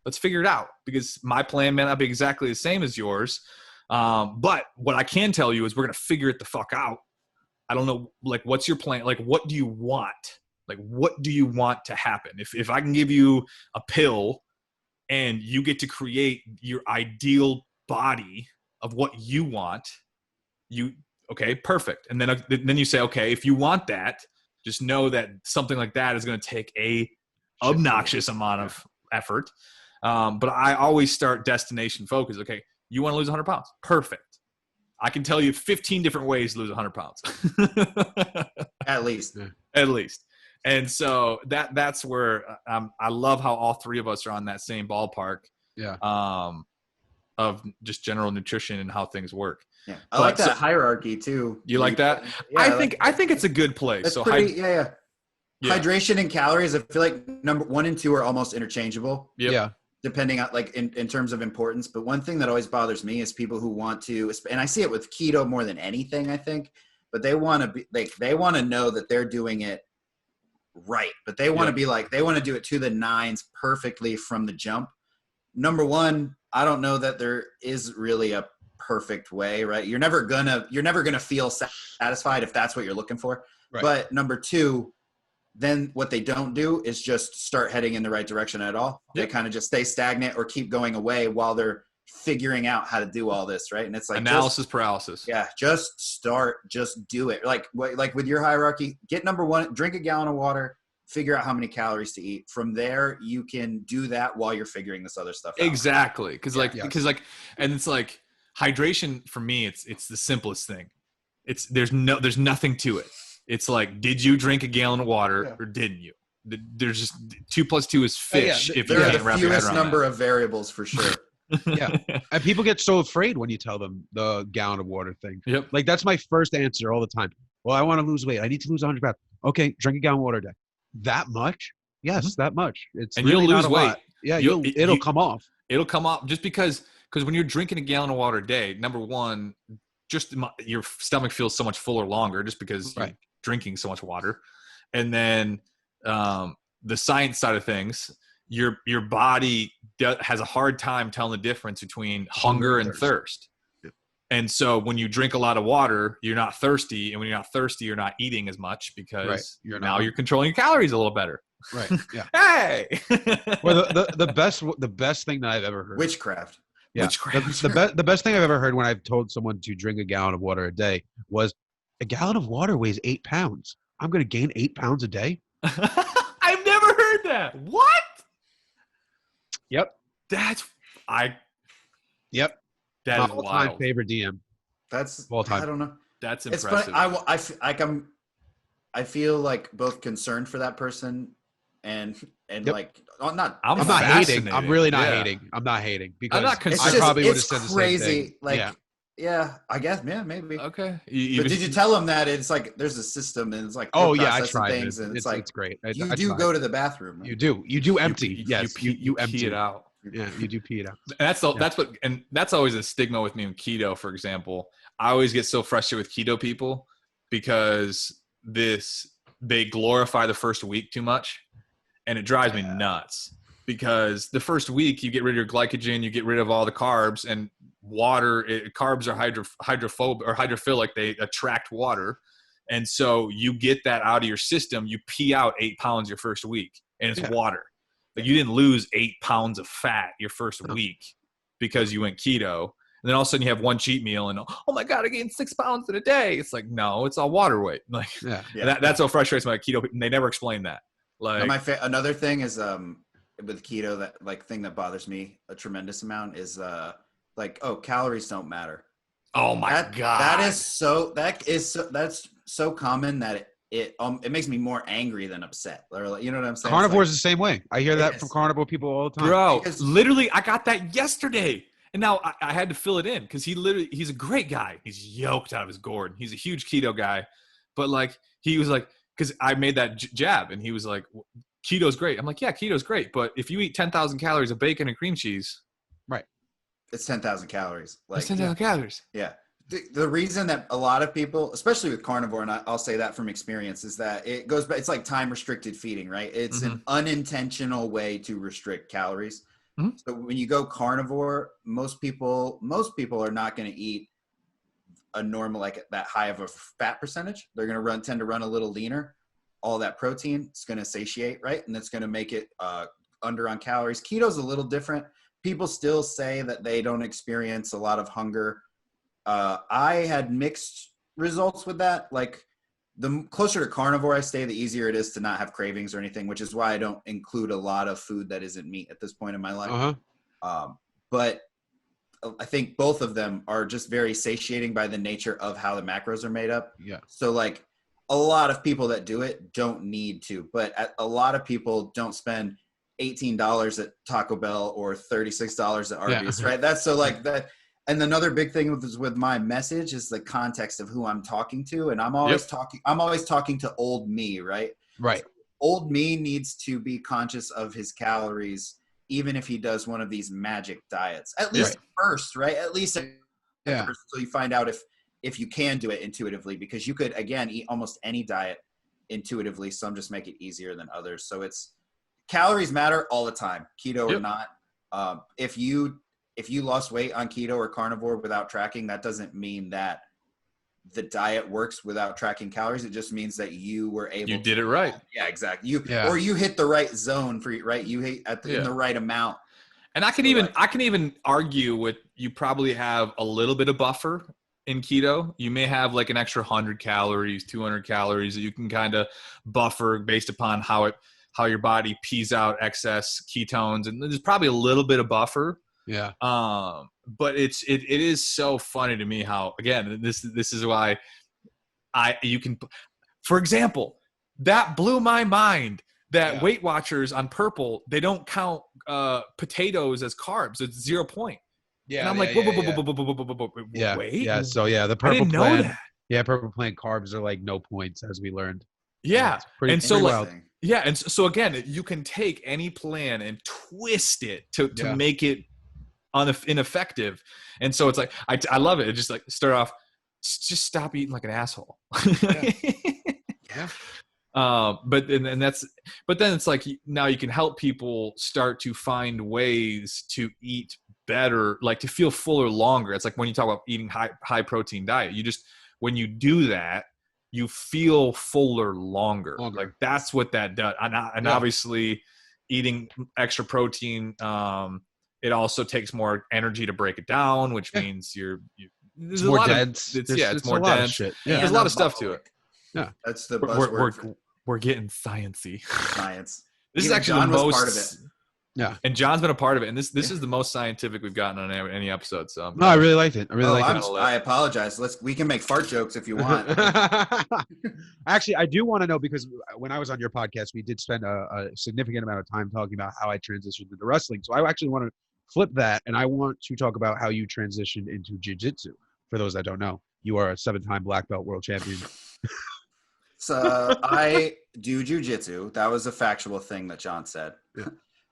let's figure it out, because my plan may not be exactly the same as yours. But what I can tell you is we're going to figure it the fuck out. I don't know, like, what's your plan? Like, what do you want? Like, what do you want to happen? If I can give you a pill and you get to create your ideal body of what you want, okay, perfect. And then you say, okay, if you want that, just know that something like that is going to take a obnoxious amount of effort. But I always start destination focused. Okay, you want to lose 100 pounds? Perfect. I can tell you 15 different ways to lose 100 pounds. At least. At least. And so that's where I love how all three of us are on that same ballpark. Yeah. Of just general nutrition and how things work. Yeah. I like that hierarchy too. You like that? Yeah, I think it's a good place. So yeah. Hydration and calories, I feel like number 1 and 2 are almost interchangeable. Yep. Yeah. Depending on, like, in terms of importance. But one thing that always bothers me is people who want to, and I see it with keto more than anything, I think, but they want to be like, they want to know that they're doing it right, but they want to be like, they want to do it to the nines perfectly from the jump. Number 1, I don't know that there is really a perfect way, right? You're never gonna feel satisfied if that's what you're looking for. Right. But number 2, then what they don't do is just start heading in the right direction at all. Yep. They kind of just stay stagnant or keep going away while they're figuring out how to do all this, right? And it's like analysis paralysis. Yeah, just start, just do it. Like with your hierarchy, get number 1, drink a gallon of water, figure out how many calories to eat. From there, you can do that while you're figuring this other stuff out. Exactly, because and it's like hydration for me. It's the simplest thing. There's nothing to it. It's like, did you drink a gallon of water or didn't you? There's just 2 + 2 is fish. If you can't wrap your head around that. There are the fewest number of variables for sure. Yeah. And people get so afraid when you tell them the gallon of water thing. Yep. Like, that's my first answer all the time. Well, I want to lose weight. I need to lose 100 pounds. Okay, drink a gallon of water a day. That much? Yes, that much. It's and really you'll lose weight. Lot. Yeah, it'll come off. It'll come off just because when you're drinking a gallon of water a day, number 1, just your stomach feels so much fuller longer just because you're drinking so much water. And then the science side of things, your body has a hard time telling the difference between hunger and thirst. Yep. And so when you drink a lot of water, you're not thirsty. And when you're not thirsty, you're not eating as much because you're controlling your calories a little better. Right. Yeah. Hey. Well, the best thing that I've ever heard. Witchcraft. Yeah. Witchcraft. The best thing I've ever heard when I've told someone to drink a gallon of water a day was, a gallon of water weighs 8 pounds. I'm going to gain 8 pounds a day. I've never heard that. What? Yep. That is my all-time favorite DM. That's all time. I don't know. That's impressive. It's funny. I feel like both concerned for that person and like, I'm not hating. I'm really not hating. I'm not hating because I probably would have said the same thing. Like, yeah, I guess, maybe. Okay. But did you tell them that it's like there's a system and it's like, I tried things and it's like, it's great. You do go to the bathroom. Right? You do empty. Yes, you empty it out. Yeah, you do pee it out. And that's always a stigma with me in keto, for example. I always get so frustrated with keto people because they glorify the first week too much, and it drives me nuts. Because the first week you get rid of your glycogen, you get rid of all the carbs, and carbs are hydrophobic or hydrophilic. They attract water. And so you get that out of your system. You pee out 8 pounds your first week, and it's water. Like, you didn't lose 8 pounds of fat your first week because you went keto. And then all of a sudden you have one cheat meal and, oh my God, I gained 6 pounds in a day. It's like, no, it's all water weight. Like, that's what frustrates me about keto. And they never explain that. Like, another thing is, with keto, that like thing that bothers me a tremendous amount is like, calories don't matter. Oh my God. That's so common that it makes me more angry than upset. Or like, you know what I'm saying? Carnivore is the same way. I hear that from carnivore people all the time. Bro, literally, I got that yesterday. And now I had to fill it in because he's a great guy. He's yoked out of his gourd. He's a huge keto guy. But like, he was like, because I made that jab and he was like, keto's great. I'm like, yeah, keto's great. But if you eat 10,000 calories of bacon and cream cheese. Right. It's 10,000 calories. Like, it's 10,000 calories. Yeah. The reason that a lot of people, especially with carnivore, and I'll say that from experience, is that it goes back. It's like time restricted feeding, right? It's an unintentional way to restrict calories. So when you go carnivore, most people are not going to eat a normal, like that high of a fat percentage. They're going to tend to run a little leaner. All that protein, it's going to satiate, right? And it's going to make it under on calories. Keto's a little different. People still say that they don't experience a lot of hunger. I had mixed results with that. Like, the closer to carnivore I stay, the easier it is to not have cravings or anything, which is why I don't include a lot of food that isn't meat at this point in my life. But I think both of them are just very satiating by the nature of how the macros are made up. Yeah. So like, a lot of people that do it don't need to, but a lot of people don't spend $18 at Taco Bell or $36 at Arby's, right? That's so like that. And another big thing with my message is the context of who I'm talking to. And I'm always talking to old me, right? Right. So old me needs to be conscious of his calories, even if he does one of these magic diets, at least first, right? At least first, so you find out if you can do it intuitively, because you could, again, eat almost any diet intuitively. Some just make it easier than others. So it's calories matter all the time, keto or not. If you lost weight on keto or carnivore without tracking, that doesn't mean that the diet works without tracking calories. It just means that you were able You did it right. Yeah, exactly. Or you hit the right zone for right. You hit in the right amount. And I can even argue with, you probably have a little bit of buffer in keto. You may have like an extra 100 calories, 200 calories that you can kind of buffer based upon how your body pees out excess ketones. And there's probably a little bit of buffer. Yeah. But it is so funny to me how, again, this is why you can, for example, that blew my mind that Weight Watchers on Purple, they don't count potatoes as carbs. It's 0 point. Yeah. And I'm like, wait. Yeah. So the Purple I didn't know Plan. that. Yeah. Purple Plan carbs are like no points, as we learned. Yeah. And so wild. and so again, you can take any plan and twist it to make it ineffective. And so it's like, I love it. It just like start off, just stop eating like an asshole. But then it's like, now you can help people start to find ways to eat better, like to feel fuller longer. It's like when you talk about eating high protein diet, when you do that, you feel fuller longer. Like that's what that does. And obviously eating extra protein, it also takes more energy to break it down, which means it's more dense. It's more dense. Shit. Yeah. There's a lot of stuff to it. Yeah. That's the buzzword. We're getting sciencey. Science. This is actually the most part of it. Yeah. And John's been a part of it. And this is the most scientific we've gotten on any episode. So no, I really liked it. I apologize. We can make fart jokes if you want. Actually, I do want to know, because when I was on your podcast, we did spend a significant amount of time talking about how I transitioned into wrestling. So I actually want to flip that, and I want to talk about how you transitioned into jiu-jitsu. For those that don't know, you are a 7-time black belt world champion. So I do jiu-jitsu. That was a factual thing that John said. Yeah.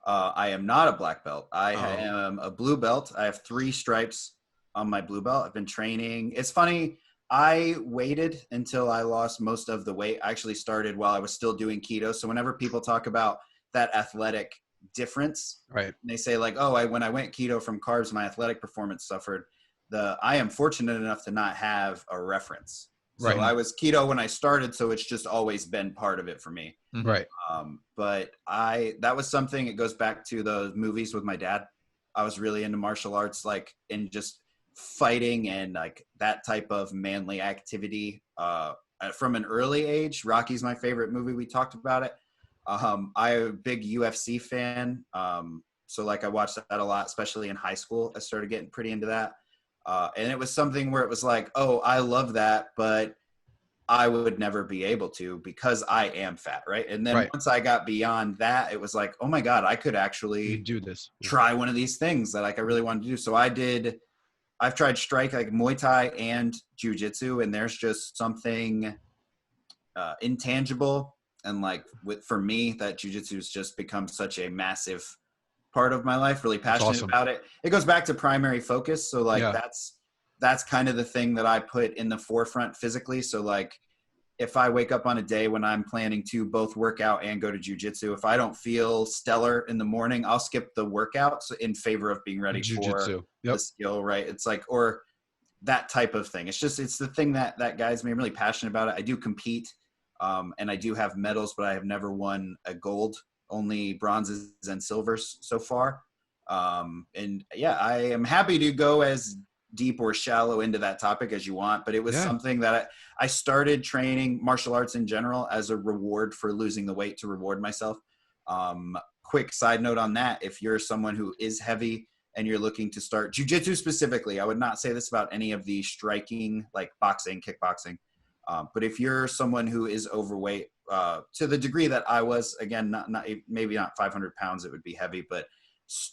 I am not a black belt. I am a blue belt. I have 3 stripes on my blue belt. I've been training. It's funny. I waited until I lost most of the weight. I actually started while I was still doing keto. So whenever people talk about that athletic difference, right, they say like, when I went keto from carbs, my athletic performance suffered. I am fortunate enough to not have a reference. So I was keto when I started, so it's just always been part of it for me. Right. But that was something, it goes back to the movies with my dad. I was really into martial arts, like, and just fighting and like that type of manly activity from an early age. Rocky's my favorite movie. We talked about it. I'm a big UFC fan. So like I watched that a lot, especially in high school. I started getting pretty into that. And it was something where it was like, I love that, but I would never be able to because I am fat, right? And then once I got beyond that, it was like, oh my God, I could actually do this. Try one of these things that like I really wanted to do. So I've tried strike, like Muay Thai and Jiu-Jitsu, and there's just something intangible. And like for me, that Jiu-Jitsu has just become such a massive part of my life, really passionate about it. It goes back to primary focus. So like that's kind of the thing that I put in the forefront physically. So like if I wake up on a day when I'm planning to both work out and go to jiu-jitsu, if I don't feel stellar in the morning, I'll skip the workouts in favor of being ready for the skill, right? It's like, or that type of thing. It's the thing that guys me. I'm really passionate about it. I do compete and I do have medals, but I have never won a gold, only bronzes and silvers so far. And yeah, I am happy to go as deep or shallow into that topic as you want, but it was something that I started training martial arts in general as a reward for losing the weight, to reward myself. Quick side note on that, if you're someone who is heavy and you're looking to start jiu-jitsu specifically, I would not say this about any of the striking, like boxing, kickboxing, but if you're someone who is overweight to the degree that I was, again, not maybe not 500 pounds, it would be heavy, but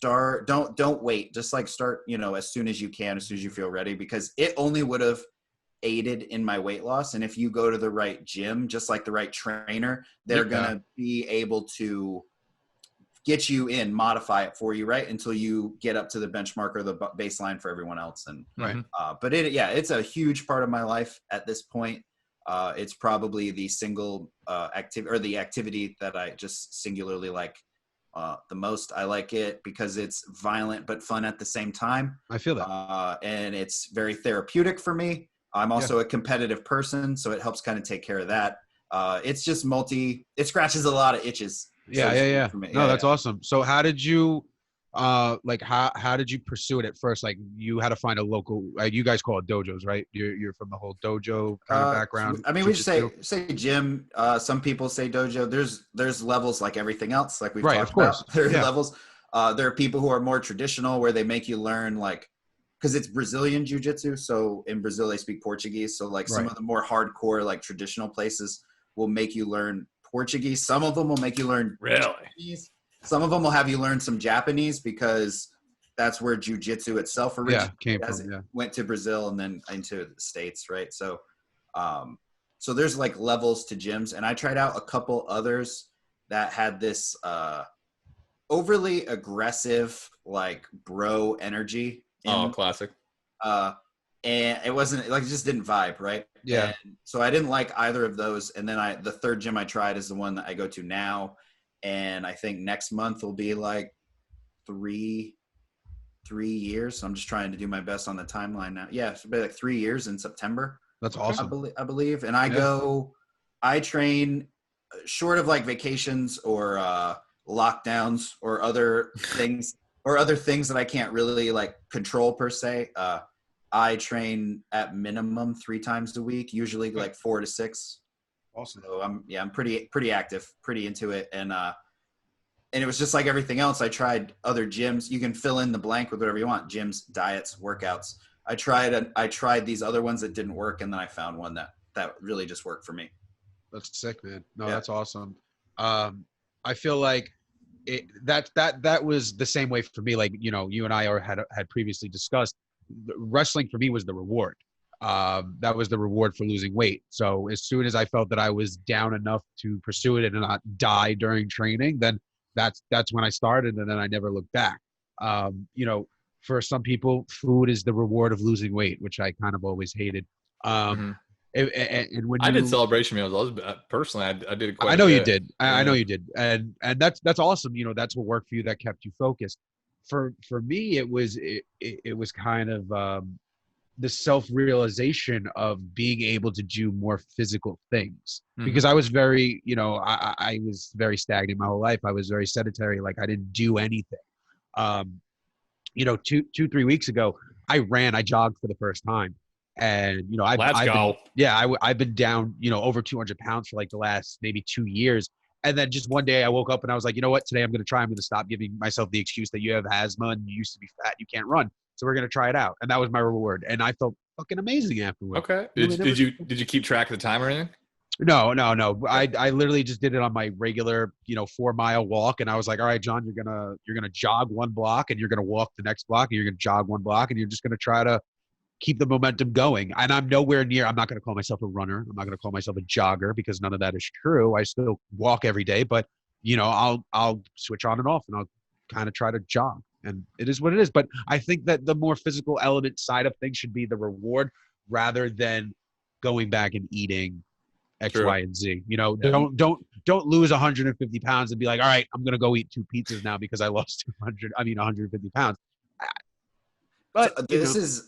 don't wait, just like start, as soon as you can, as soon as you feel ready, because it only would have aided in my weight loss. And if you go to the right gym, just like the right trainer, they're gonna be able to get you in, modify it for you, right, until you get up to the benchmark or the baseline for everyone else. And but it's a huge part of my life at this point. It's probably the single activity that I just singularly like the most. I like it because it's violent but fun at the same time. I feel that. And it's very therapeutic for me. I'm also a competitive person, so it helps kind of take care of that. It's just it scratches a lot of itches. Yeah. No, that's awesome. So how did you how did you pursue it at first? Like, you had to find a local, you guys call it dojos, right? You're from the whole dojo kind of background. I mean, we just say gym. Some people say dojo. There's levels like everything else, like we've talked about. There are levels. There are people who are more traditional, where they make you learn, like, because it's Brazilian jiu-jitsu. So in Brazil, they speak Portuguese. So like some of the more hardcore, like traditional places will make you learn Portuguese. Some of them will make you learn Japanese. Some of them will have you learn some Japanese, because that's where jiu-jitsu itself originated. Went to Brazil and then into the States, right? So, so there's like levels to gyms, and I tried out a couple others that had this overly aggressive, like, bro energy. Classic. And it wasn't like, it just didn't vibe, right? And so I didn't like either of those. And then the third gym I tried is the one that I go to now. And I think next month will be like three years. So I'm just trying to do my best on the timeline now. Yeah, it'll be like 3 years in September. That's awesome. I believe. And I train short of like vacations or lockdowns or other things that I can't really like control per se. I train at minimum 3 times a week, usually like 4 to 6. Awesome. So I'm pretty active, pretty into it. And it was just like everything else. I tried other gyms. You can fill in the blank with whatever you want: gyms, diets, workouts. I tried these other ones that didn't work, and then I found one that really just worked for me. That's sick, man. No, that's awesome. I feel like that was the same way for me. Like, you and I had previously discussed, wrestling for me was the reward. That was the reward for losing weight. So as soon as I felt that I was down enough to pursue it and not die during training, then that's when I started, and then I never looked back. For some people, food is the reward of losing weight, which I kind of always hated. And when I did celebration meals, personally, I did it quite I know a bit. you did. I know you did. And that's awesome. That's what worked for you, that kept you focused. For me, it was kind of the self-realization of being able to do more physical things, because I was very, I was very stagnant my whole life. I was very sedentary. Like, I didn't do anything. 3 weeks ago, I jogged for the first time. And, I've been down, over 200 pounds for like the last maybe 2 years. And then just one day I woke up and I was like, you know what, today I'm going to stop giving myself the excuse that you have asthma and you used to be fat, you can't run. So we're going to try it out. And that was my reward. And I felt fucking amazing afterwards. Okay. Did you keep track of the time or anything? No. I literally just did it on my regular, 4-mile walk. And I was like, all right, John, you're going to jog 1 block and you're going to walk the next block and you're going to jog 1 block and you're just going to try to keep the momentum going. And I'm nowhere near, I'm not going to call myself a runner. I'm not going to call myself a jogger because none of that is true. I still walk every day, but I'll switch on and off and I'll kind of try to jog, and it is what it is. But I think that the more physical element side of things should be the reward rather than going back and eating X, True. Y, and Z. Don't lose 150 pounds and be like, all right, I'm going to go eat 2 pizzas now because I lost 150 pounds. But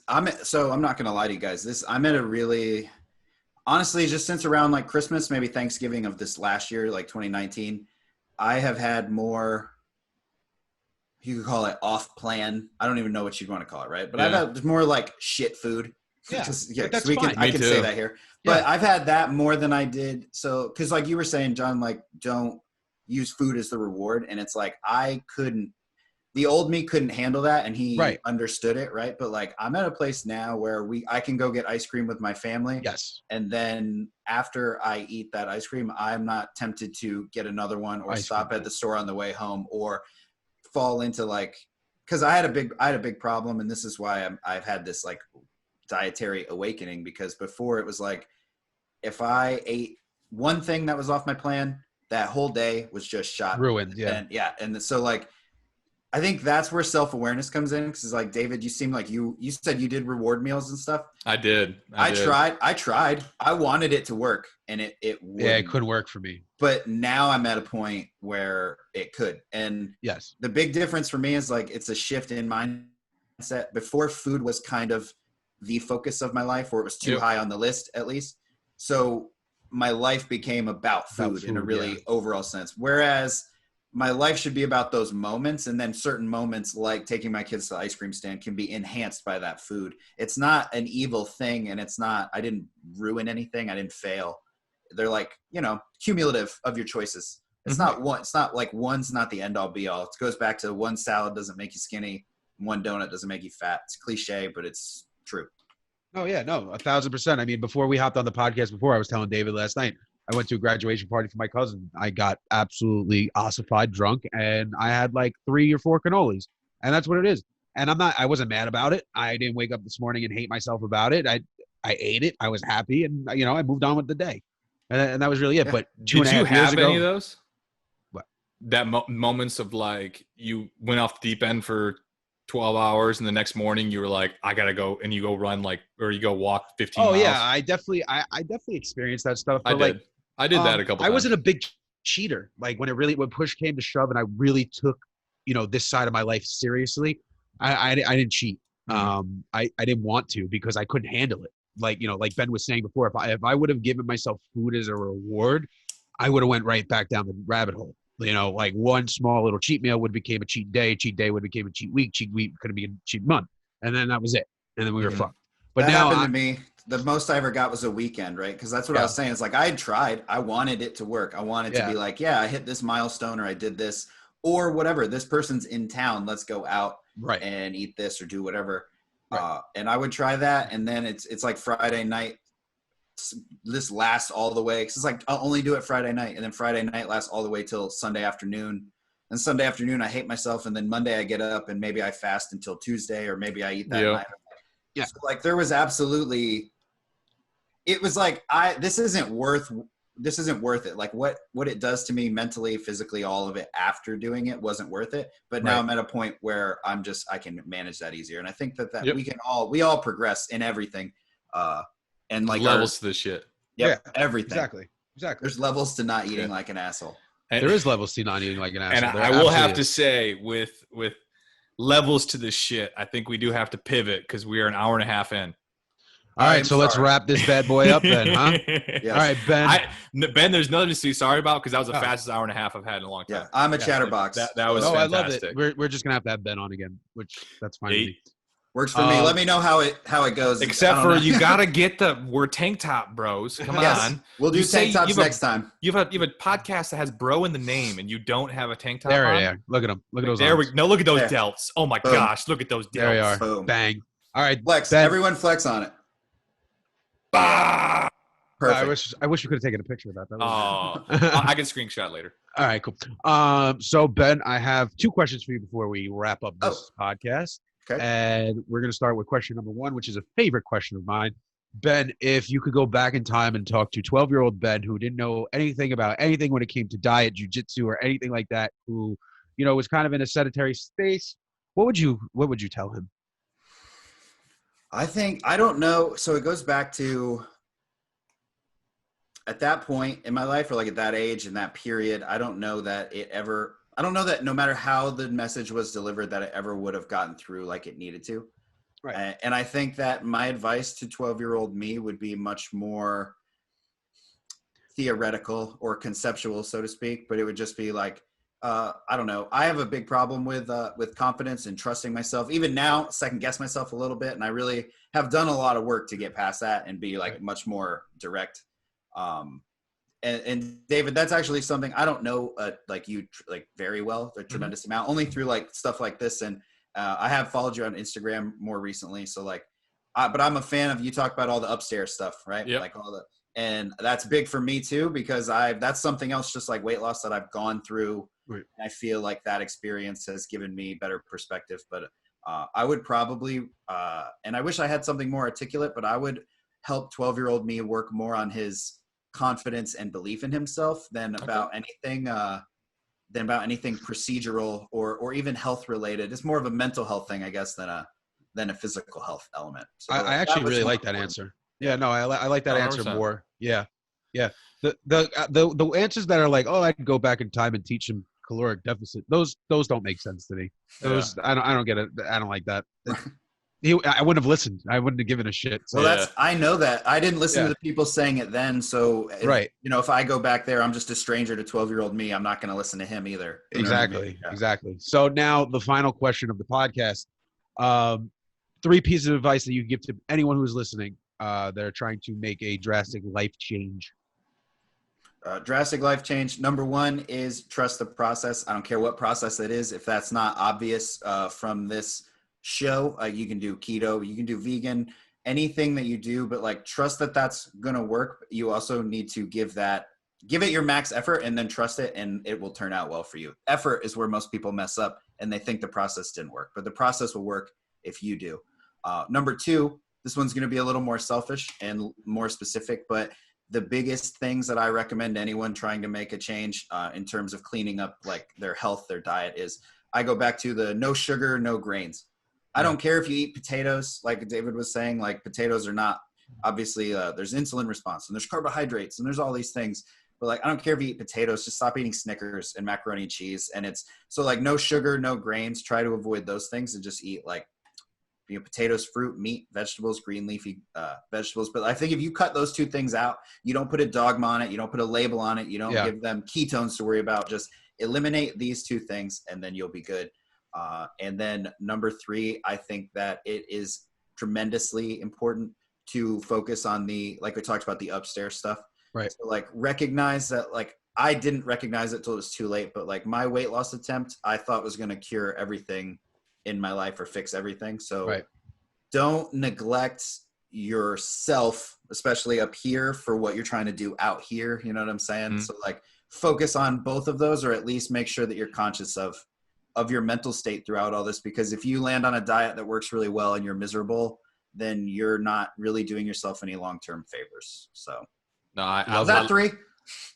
I'm not going to lie to you guys. I'm at a really, honestly, just since around like Christmas, maybe Thanksgiving of this last year, like 2019, I have had more, you could call it off plan. I don't even know what you'd want to call it. Right. But I've had more like shit food. Yeah. That's fine. I can say that here, but I've had that more than I did. So, cause like you were saying, John, like don't use food as the reward. And it's like, the old me couldn't handle that, and he understood it, right? But like, I'm at a place now where I can go get ice cream with my family. Yes. And then after I eat that ice cream, I'm not tempted to get another one or stop at the store on the way home or fall into like, because I had a big problem, and this is why I've had this like dietary awakening, because before it was like, if I ate one thing that was off my plan, that whole day was just shot. Ruined. Yeah. And so like, I think that's where self-awareness comes in. Cause it's like, David, you seem like you said you did reward meals and stuff. I did. I tried. I wanted it to work, and it wouldn't. Yeah, it could work for me. But now I'm at a point where it could. And yes, the big difference for me is like, it's a shift in mindset. Before, food was kind of the focus of my life, or it was too high on the list at least. So my life became about food in a really overall sense. Whereas my life should be about those moments, and then certain moments like taking my kids to the ice cream stand can be enhanced by that food. It's not an evil thing, and I didn't ruin anything. I didn't fail. They're like, cumulative of your choices. It's not one. It's not like one's not the end all be all. It goes back to one salad doesn't make you skinny. One donut doesn't make you fat. It's cliche, but it's true. Oh yeah, no, 1,000%. I mean, before we hopped on the podcast, I was telling David last night, I went to a graduation party for my cousin. I got absolutely ossified drunk, and I had like 3 or 4 cannolis, and that's what it is. And I wasn't mad about it. I didn't wake up this morning and hate myself about it. I ate it. I was happy, and I moved on with the day, and that was really it. Yeah. But did you have any of those? What? That moments of like you went off the deep end for 12 hours, and the next morning you were like, I gotta go, and you go run or you go walk 15 miles. Yeah, I definitely experienced that stuff. But I did that a couple times. I wasn't a big cheater. Like when push came to shove and I really took, this side of my life seriously, I didn't cheat. Mm-hmm. I didn't want to because I couldn't handle it. Like Ben was saying before, if I would have given myself food as a reward, I would have went right back down the rabbit hole. Like one small little cheat meal would became a cheat day would became a cheat week could have been a cheat month. And then that was it. And then we were fucked. But that now happened to me. The most I ever got was a weekend, right? Because that's what I was saying. It's like I had tried. I wanted it to work. I wanted to be like, I hit this milestone, or I did this, or whatever. This person's in town. Let's go out and eat this or do whatever. Right. And I would try that, and then it's like Friday night. This lasts all the way. Because it's like I'll only do it Friday night, and then Friday night lasts all the way till Sunday afternoon. And Sunday afternoon, I hate myself, and then Monday I get up and maybe I fast until Tuesday, or maybe I eat that night. Yeah. So like there was absolutely. It was like this isn't worth it. Like what it does to me mentally, physically, all of it after doing it wasn't worth it. But now I'm at a point where I can manage that easier. And I think that we all progress in everything. And like levels to this shit. Everything. Exactly. There's levels to not eating like an asshole. There is levels to not eating like an asshole. And I will have to say with levels to this shit, I think we do have to pivot because we are an hour and a half in. All right, so let's wrap this bad boy up then, huh? Yes. All right, Ben. Ben, there's nothing to be sorry about because that was the fastest hour and a half I've had in a long time. Yeah, I'm a chatterbox. That was fantastic. I love it. We're just gonna have to have Ben on again, which that's fine. Works for me. Let me know how it goes. Except for you gotta get we're tank top bros. Come on. We'll do tank tops next time. You have a podcast that has bro in the name, and you don't have a tank top there on? they are. Look at them. Look at those. There arms. we no. Look at those delts. Oh my Boom. gosh! Look at those delts. There they are. Boom. Bang. All right, Flex. Ben. Everyone flex on it. Bah! Perfect. I wish we could have taken a picture of that. I can screenshot later. All right, cool. So Ben, I have 2 questions for you before we wrap up this podcast. Okay. And we're going to start with question number 1, which is a favorite question of mine. Ben, if you could go back in time and talk to 12-year-old Ben who didn't know anything about anything when it came to diet, jiu-jitsu, or anything like that, who, was kind of in a sedentary space, what would you tell him? I don't know. So it goes back to at that point in my life, or like at that age, in that period, I don't know that no matter how the message was delivered, that it ever would have gotten through like it needed to. Right. And I think that my advice to 12-year-old me would be much more theoretical or conceptual, so to speak, but it would just be like, I don't know. I have a big problem with confidence and trusting myself. Even now, second guess myself a little bit. And I really have done a lot of work to get past that and be like much more direct. And David, that's actually something I don't know, like you like very well, a tremendous amount, only through like stuff like this. And I have followed you on Instagram more recently. So like, but I'm a fan of, you talk about all the upstairs stuff, right? Yep. Like and that's big for me too, because that's something else, just like weight loss, that I've gone through. Right. I feel like that experience has given me better perspective, but I would probably, and I wish I had something more articulate, but I would help 12-year-old me work more on his confidence and belief in himself than about anything procedural or even health related. It's more of a mental health thing, I guess, than a physical health element. So I actually really like that answer. Yeah, no, I like that 100%. Answer more. Yeah. The answers that are like, oh, I'd go back in time and teach him caloric deficit. Those don't make sense to me. Those I don't get it. I don't like that. I wouldn't have listened. I wouldn't have given a shit. So. Well, I know that. I didn't listen to the people saying it then. So, right. If I go back there, I'm just a stranger to 12-year-old me. I'm not going to listen to him either. Exactly. Exactly. So now the final question of the podcast, 3 pieces of advice that you give to anyone who's listening that are trying to make a drastic life change. Drastic life change. Number 1 is trust the process. I don't care what process it is. If that's not obvious from this show, you can do keto, you can do vegan, anything that you do, but like trust that that's going to work. You also need to give it your max effort and then trust it, and it will turn out well for you. Effort is where most people mess up and they think the process didn't work, but the process will work if you do. Number 2, this one's going to be a little more selfish and more specific, but the biggest things that I recommend to anyone trying to make a change in terms of cleaning up like their health, their diet, is I go back to the no sugar, no grains. I don't care if you eat potatoes, like David was saying, like potatoes are not, obviously there's insulin response and there's carbohydrates and there's all these things, but like, I don't care if you eat potatoes, just stop eating Snickers and macaroni and cheese. And it's so like no sugar, no grains, try to avoid those things and just eat like, potatoes, fruit, meat, vegetables, green leafy vegetables. But I think if you cut those 2 things out, you don't put a dogma on it, you don't put a label on it, you don't give them ketones to worry about, just eliminate these 2 things and then you'll be good. And then number 3, I think that it is tremendously important to focus on like we talked about, the upstairs stuff. Right. So like recognize that, like I didn't recognize it till it was too late, but like my weight loss attempt, I thought was going to cure everything in my life or fix everything. So don't neglect yourself, especially up here, for what you're trying to do out here. You know what I'm saying? Mm-hmm. So like focus on both of those, or at least make sure that you're conscious of your mental state throughout all this, because if you land on a diet that works really well and you're miserable, then you're not really doing yourself any long-term favors. So no, I love that 3.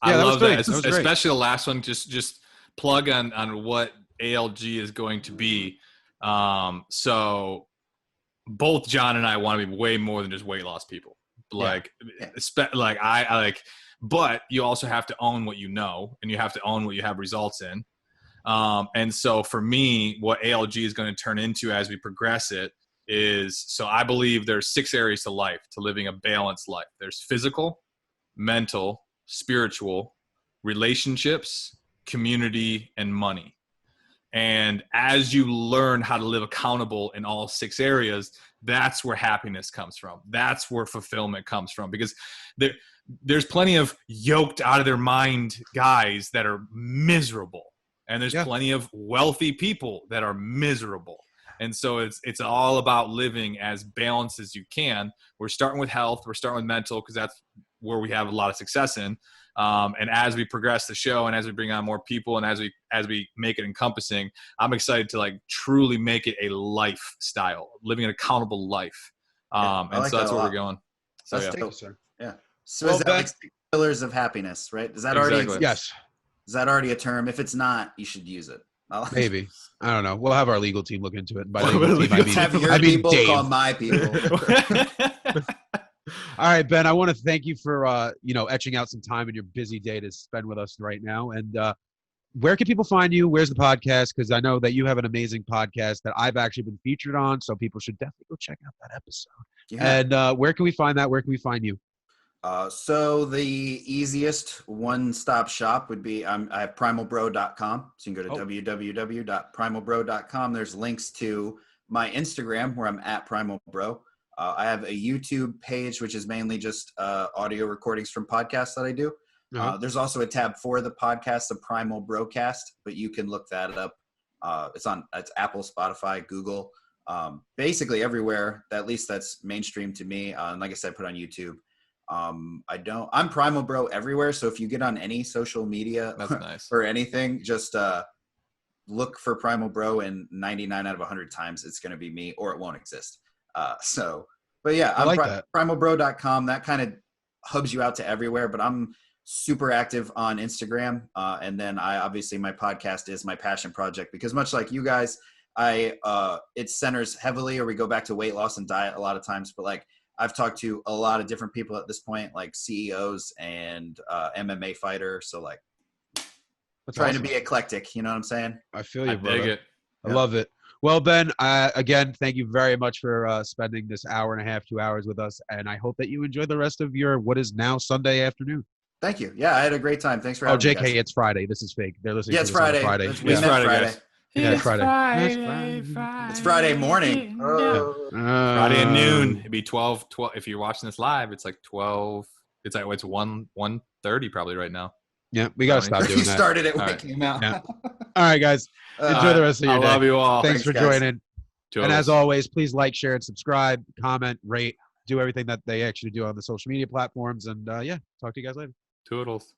I love that, especially the last one. Just plug on what ALG is going to be. So both John and I want to be way more than just weight loss people. Like, but you also have to own what you know, and you have to own what you have results in. And so for me, what ALG is going to turn into as we progress it is, so I believe there's 6 areas to life, to living a balanced life. There's physical, mental, spiritual, relationships, community, and money. And as you learn how to live accountable in all 6 areas, that's where happiness comes from. That's where fulfillment comes from, because there's plenty of yoked out of their mind guys that are miserable. And there's plenty of wealthy people that are miserable. And so it's all about living as balanced as you can. We're starting with health. We're starting with mental, because that's where we have a lot of success in. And as we progress the show and as we bring on more people and as we make it encompassing, I'm excited to like truly make it a lifestyle, living an accountable life. And like so that's that where we're going. So that's Cool, sir. yeah. So Well, is that like 6 pillars of happiness, right? Does that already Exactly. exist? Yes, Is that already a term? If it's not, you should use it. maybe. I don't know. We'll have our legal team look into it. And by Well, legal team, Let's have your people call my people. All right, Ben, I want to thank you for, etching out some time in your busy day to spend with us right now. And where can people find you? Where's the podcast? Because I know that you have an amazing podcast that I've actually been featured on, so people should definitely go check out that episode. Yeah. And where can we find that? Where can we find you? So the easiest one-stop shop would be I have PRIMALBRO.com. So you can go to www.primalbro.com. There's links to my Instagram where I'm at PrimalBro. I have a YouTube page, which is mainly just audio recordings from podcasts that I do. There's also a tab for the podcast, the PrimalBrocast, but you can look that up. It's Apple, Spotify, Google, basically everywhere. At least that's mainstream to me. And like I said, put on YouTube. I'm Primal Bro everywhere. So if you get on any social media or anything, just look for Primal Bro, and 99 out of 100 times it's going to be me, or it won't exist. But yeah, I'm like primalbro.com. That kind of hubs you out to everywhere, but I'm super active on Instagram. And then obviously my podcast is my passion project, because much like you guys, it centers heavily, or we go back to weight loss and diet a lot of times, but like I've talked to a lot of different people at this point, like CEOs and MMA fighters. So like trying to be eclectic, you know what I'm saying? I feel you, brother. Dig it. I love it. Well, Ben, again, thank you very much for spending this hour and a half, 2 hours with us. And I hope that you enjoy the rest of your, what is now Sunday afternoon. Thank you. Yeah, I had a great time. Thanks for having me. JK, guys. it's Friday. This is fake. They're listening to it's this Friday. on Friday. It's Friday. Yeah, it's Friday. It's Friday morning. Friday at noon. It'd be 12. If you're watching this live, it's like 12. It's 1:30 probably right now. Yeah, we got to stop doing that. You started it when it came out. Yeah. All right, guys. Enjoy the rest of your day. I love you all. Thanks for guys. joining. And as always, please like, share, and subscribe, comment, rate, do everything that they actually do on the social media platforms. And talk to you guys later. Toodles.